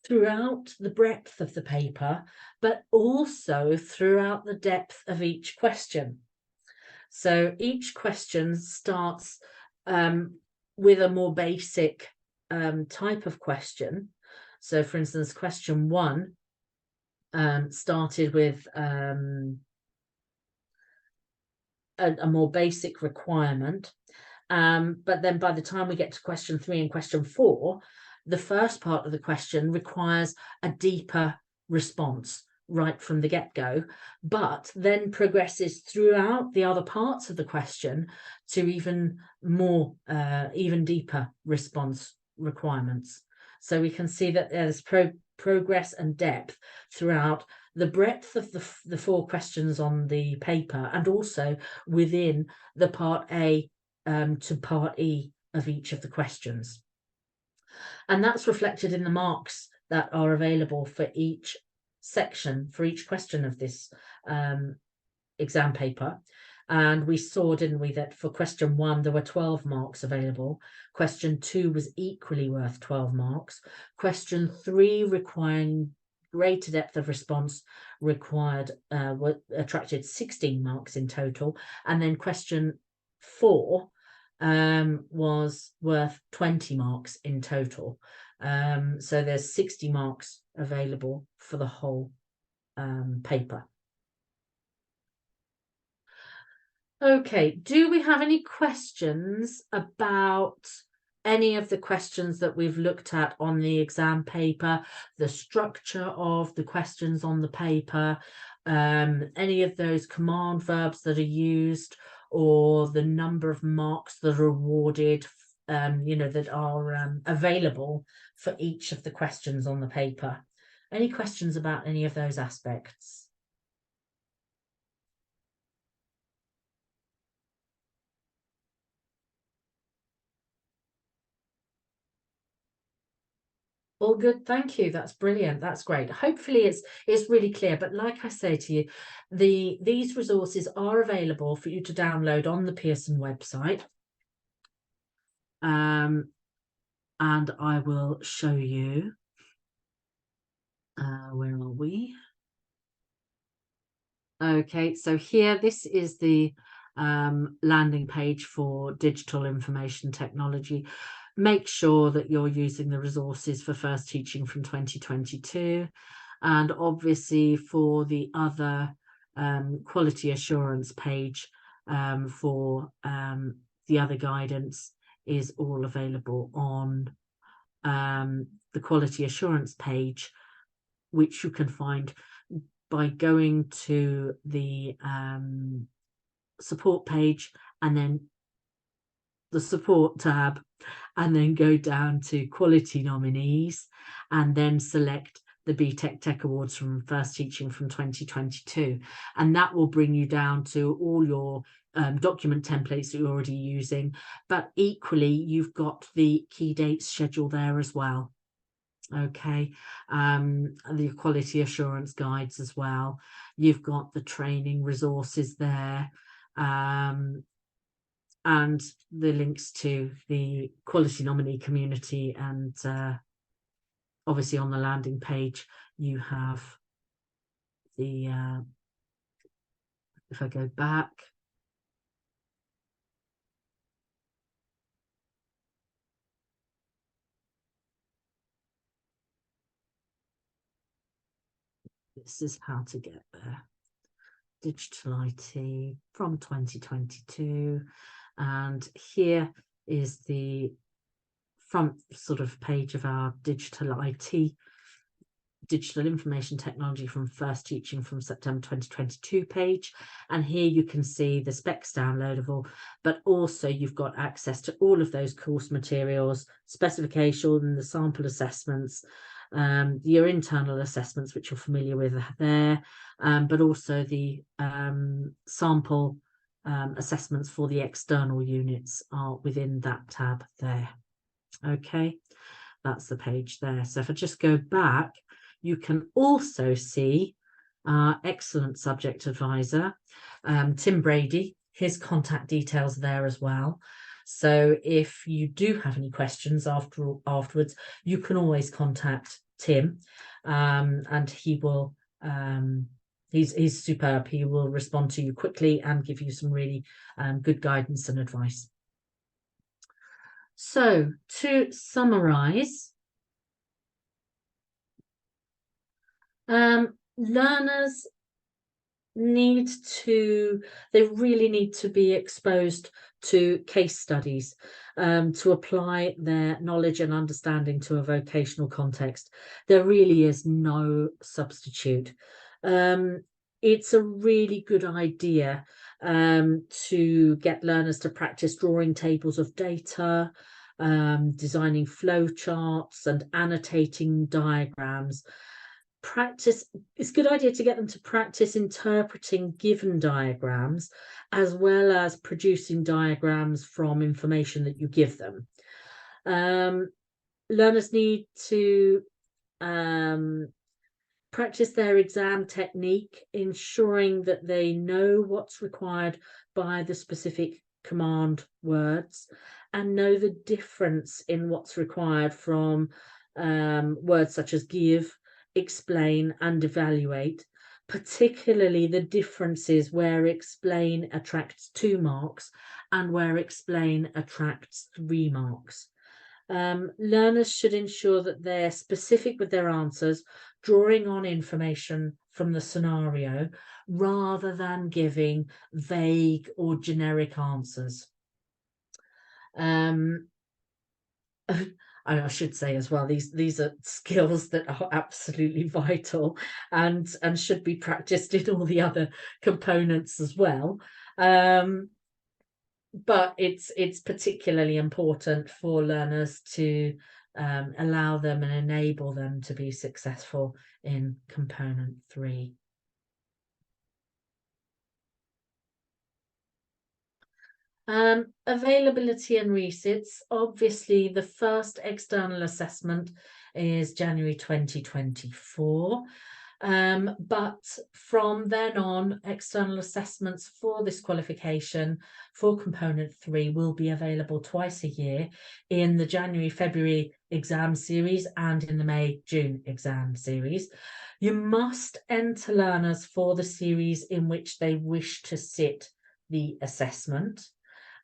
throughout the breadth of the paper, but also throughout the depth of each question. So each question starts with a more basic type of question. So for instance, question 1 started with a more basic requirement. But then by the time we get to question 3 and question 4, the first part of the question requires a deeper response right from the get-go, but then progresses throughout the other parts of the question to even more, even deeper response requirements. So we can see that there's progress and depth throughout the breadth of the 4 questions on the paper, and also within the part A to part E of each of the questions. And that's reflected in the marks that are available for each section, for each question of this exam paper. And we saw, didn't we, that for question 1 there were 12 marks available. Question 2 was equally worth 12 marks. Question 3, requiring greater depth of response, attracted 16 marks in total. And then question 4 was worth 20 marks in total. So there's 60 marks available for the whole paper. Okay, do we have any questions about any of the questions that we've looked at on the exam paper, the structure of the questions on the paper, any of those command verbs that are used, or the number of marks that are awarded, that are available for each of the questions on the paper? Any questions about any of those aspects? All good, thank you. That's brilliant. That's great. Hopefully it's really clear. But like I say to you, these resources are available for you to download on the Pearson website. And I will show you Where are we? Okay, so here, this is the landing page for digital information technology. Make sure that you're using the resources for First Teaching from 2022. And obviously for the other quality assurance page for the other guidance is all available on the quality assurance page, which you can find by going to the support page and then the support tab, and then go down to quality nominees and then select the BTEC Tech Awards from First Teaching from 2022. And that will bring you down to all your document templates that you're already using, but equally you've got the key dates schedule there as well. Okay, the quality assurance guides as well. You've got the training resources there, and the links to the quality nominee community, and obviously on the landing page you have the if I go back, this is how to get there. Digital IT from 2022, and here is the front sort of page of our digital IT, digital information technology from First Teaching from September 2022 page. And here you can see the specs downloadable, but also you've got access to all of those course materials, specification, the sample assessments, your internal assessments, which you're familiar with there, but also the sample assessments for the external units are within that tab there. Okay, that's the page there. So if I just go back, you can also see our excellent subject advisor, Tim Brady, his contact details there as well. So if you do have any questions afterwards, you can always contact Tim, and he will he's superb. He will respond to you quickly and give you some really good guidance and advice. So to summarize, learners they really need to be exposed to case studies to apply their knowledge and understanding to a vocational context. There really is no substitute. It's a really good idea to get learners to practice drawing tables of data, designing flowcharts and annotating diagrams. It's a good idea to get them to practice interpreting given diagrams, as well as producing diagrams from information that you give them. Learners need to practice their exam technique, ensuring that they know what's required by the specific command words and know the difference in what's required from words such as give, explain and evaluate, particularly the differences where explain attracts 2 marks and where explain attracts 3 marks. Learners should ensure that they're specific with their answers, drawing on information from the scenario rather than giving vague or generic answers. I should say as well, these are skills that are absolutely vital and should be practiced in all the other components as well. But it's particularly important for learners to allow them and enable them to be successful in component 3. Availability and resits. Obviously, the first external assessment is January 2024. But from then on, external assessments for this qualification for component 3 will be available twice a year in the January-February exam series and in the May-June exam series. You must enter learners for the series in which they wish to sit the assessment,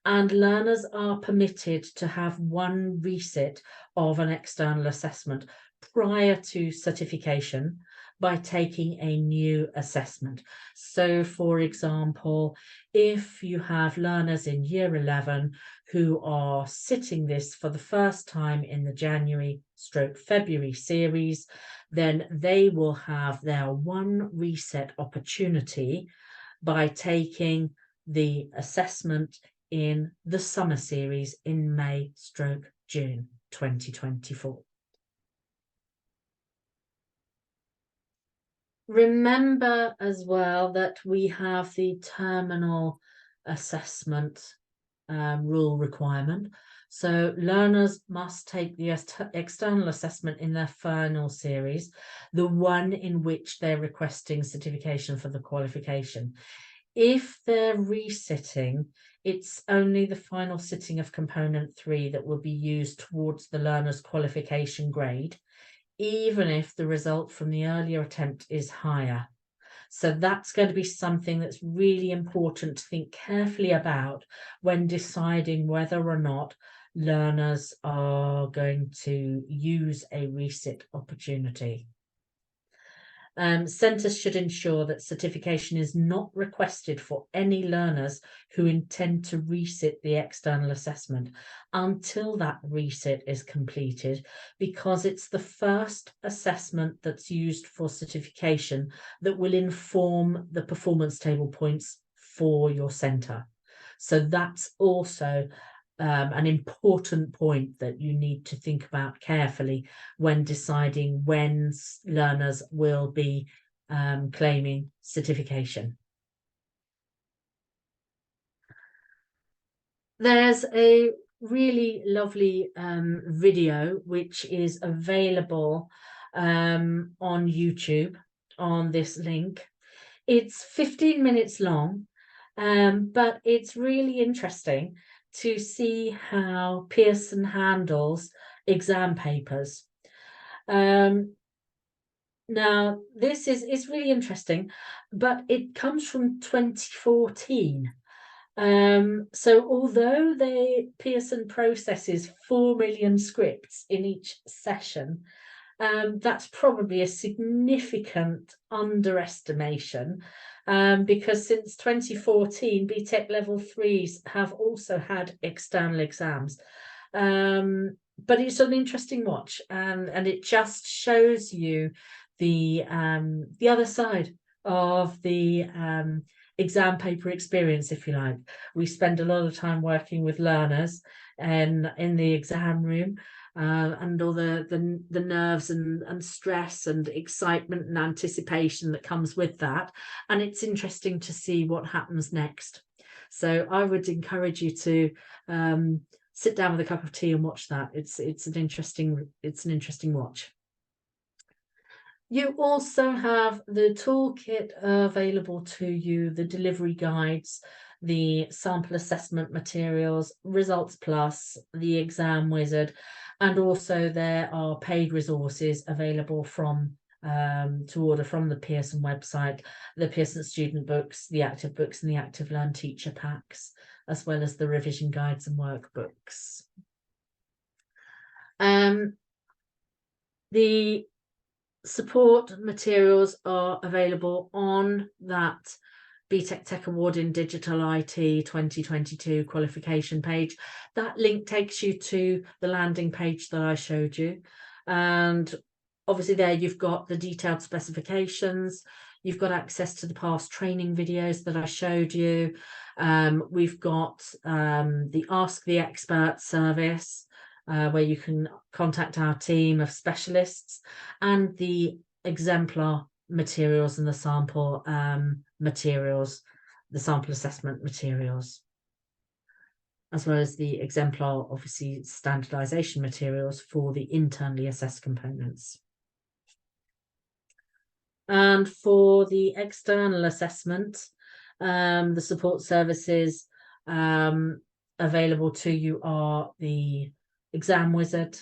and learners are permitted to have one resit of an external assessment prior to certification by taking a new assessment. So, for example, if you have learners in year 11 who are sitting this for the first time in the January/February series, then they will have their one reset opportunity by taking the assessment in the summer series in May/June 2024. Remember as well that we have the terminal assessment rule requirement. So learners must take the external assessment in their final series, the one in which they're requesting certification for the qualification. If they're resitting, it's only the final sitting of component 3 that will be used towards the learner's qualification grade, even if the result from the earlier attempt is higher. So that's going to be something that's really important to think carefully about when deciding whether or not learners are going to use a resit opportunity. Centres should ensure that certification is not requested for any learners who intend to resit the external assessment until that resit is completed, because it's the first assessment that's used for certification that will inform the performance table points for your centre. So that's also an important point that you need to think about carefully when deciding when learners will be claiming certification. There's a really lovely video which is available on YouTube on this link. It's 15 minutes long, but it's really interesting to see how Pearson handles exam papers. Now, this is really interesting, but it comes from 2014. So although Pearson processes 4 million scripts in each session, that's probably a significant underestimation, because since 2014, BTEC level 3s have also had external exams. But it's an interesting watch, and it just shows you the other side of the exam paper experience, if you like. We spend a lot of time working with learners and in the exam room, and all the nerves and stress and excitement and anticipation that comes with that. And it's interesting to see what happens next. So I would encourage you to sit down with a cup of tea and watch that. It's an interesting watch. You also have the toolkit available to you, the delivery guides, the sample assessment materials, Results Plus, the Exam Wizard, and also there are paid resources available from to order from the Pearson website, the Pearson student books, the active books, and the active Learn teacher packs, as well as the revision guides and workbooks. The support materials are available on that BTEC Tech Award in Digital IT 2022 qualification page. That link takes you to the landing page that I showed you, and obviously there you've got the detailed specifications, you've got access to the past training videos that I showed you, we've got the Ask the Expert service, where you can contact our team of specialists, and the exemplar materials and the sample materials, the sample assessment materials, as well as the exemplar, obviously, standardization materials for the internally assessed components. And for the external assessment, the support services available to you are the Exam Wizard,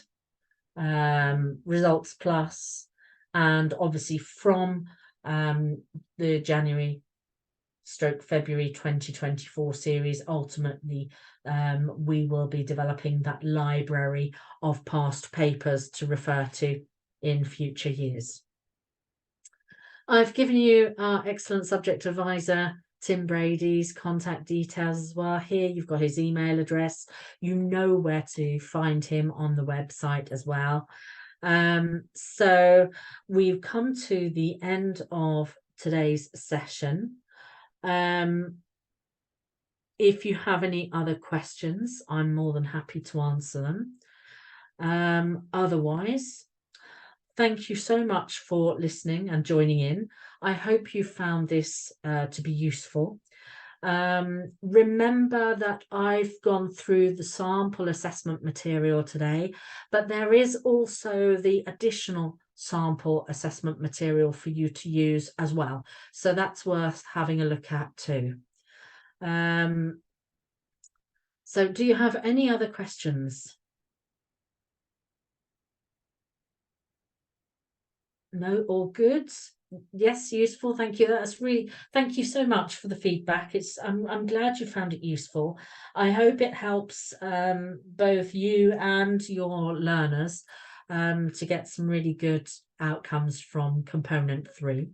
Results Plus, and obviously from the January/February 2024 series, ultimately we will be developing that library of past papers to refer to in future years. I've given you our excellent subject advisor, Tim Brady's contact details as well. Here you've got his email address. You know where to find him on the website as well. So we've come to the end of today's session. If you have any other questions, I'm more than happy to answer them. Otherwise, thank you so much for listening and joining in. I hope you found this to be useful. Remember that I've gone through the sample assessment material today, but there is also the additional sample assessment material for you to use as well. So that's worth having a look at too. So do you have any other questions? No, all good. Yes, useful. Thank you. That's really, thank you so much for the feedback. I'm glad you found it useful. I hope it helps both you and your learners to get some really good outcomes from component 3.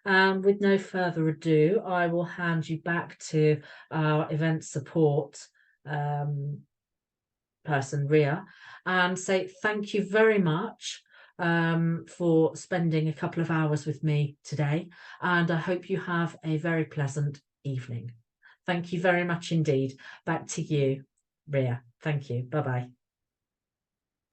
With no further ado, I will hand you back to our event support person, Ria, and say thank you very much for spending a couple of hours with me today, and I hope you have a very pleasant evening. Thank you very much indeed. Back to you, Ria. Thank you. Bye-bye.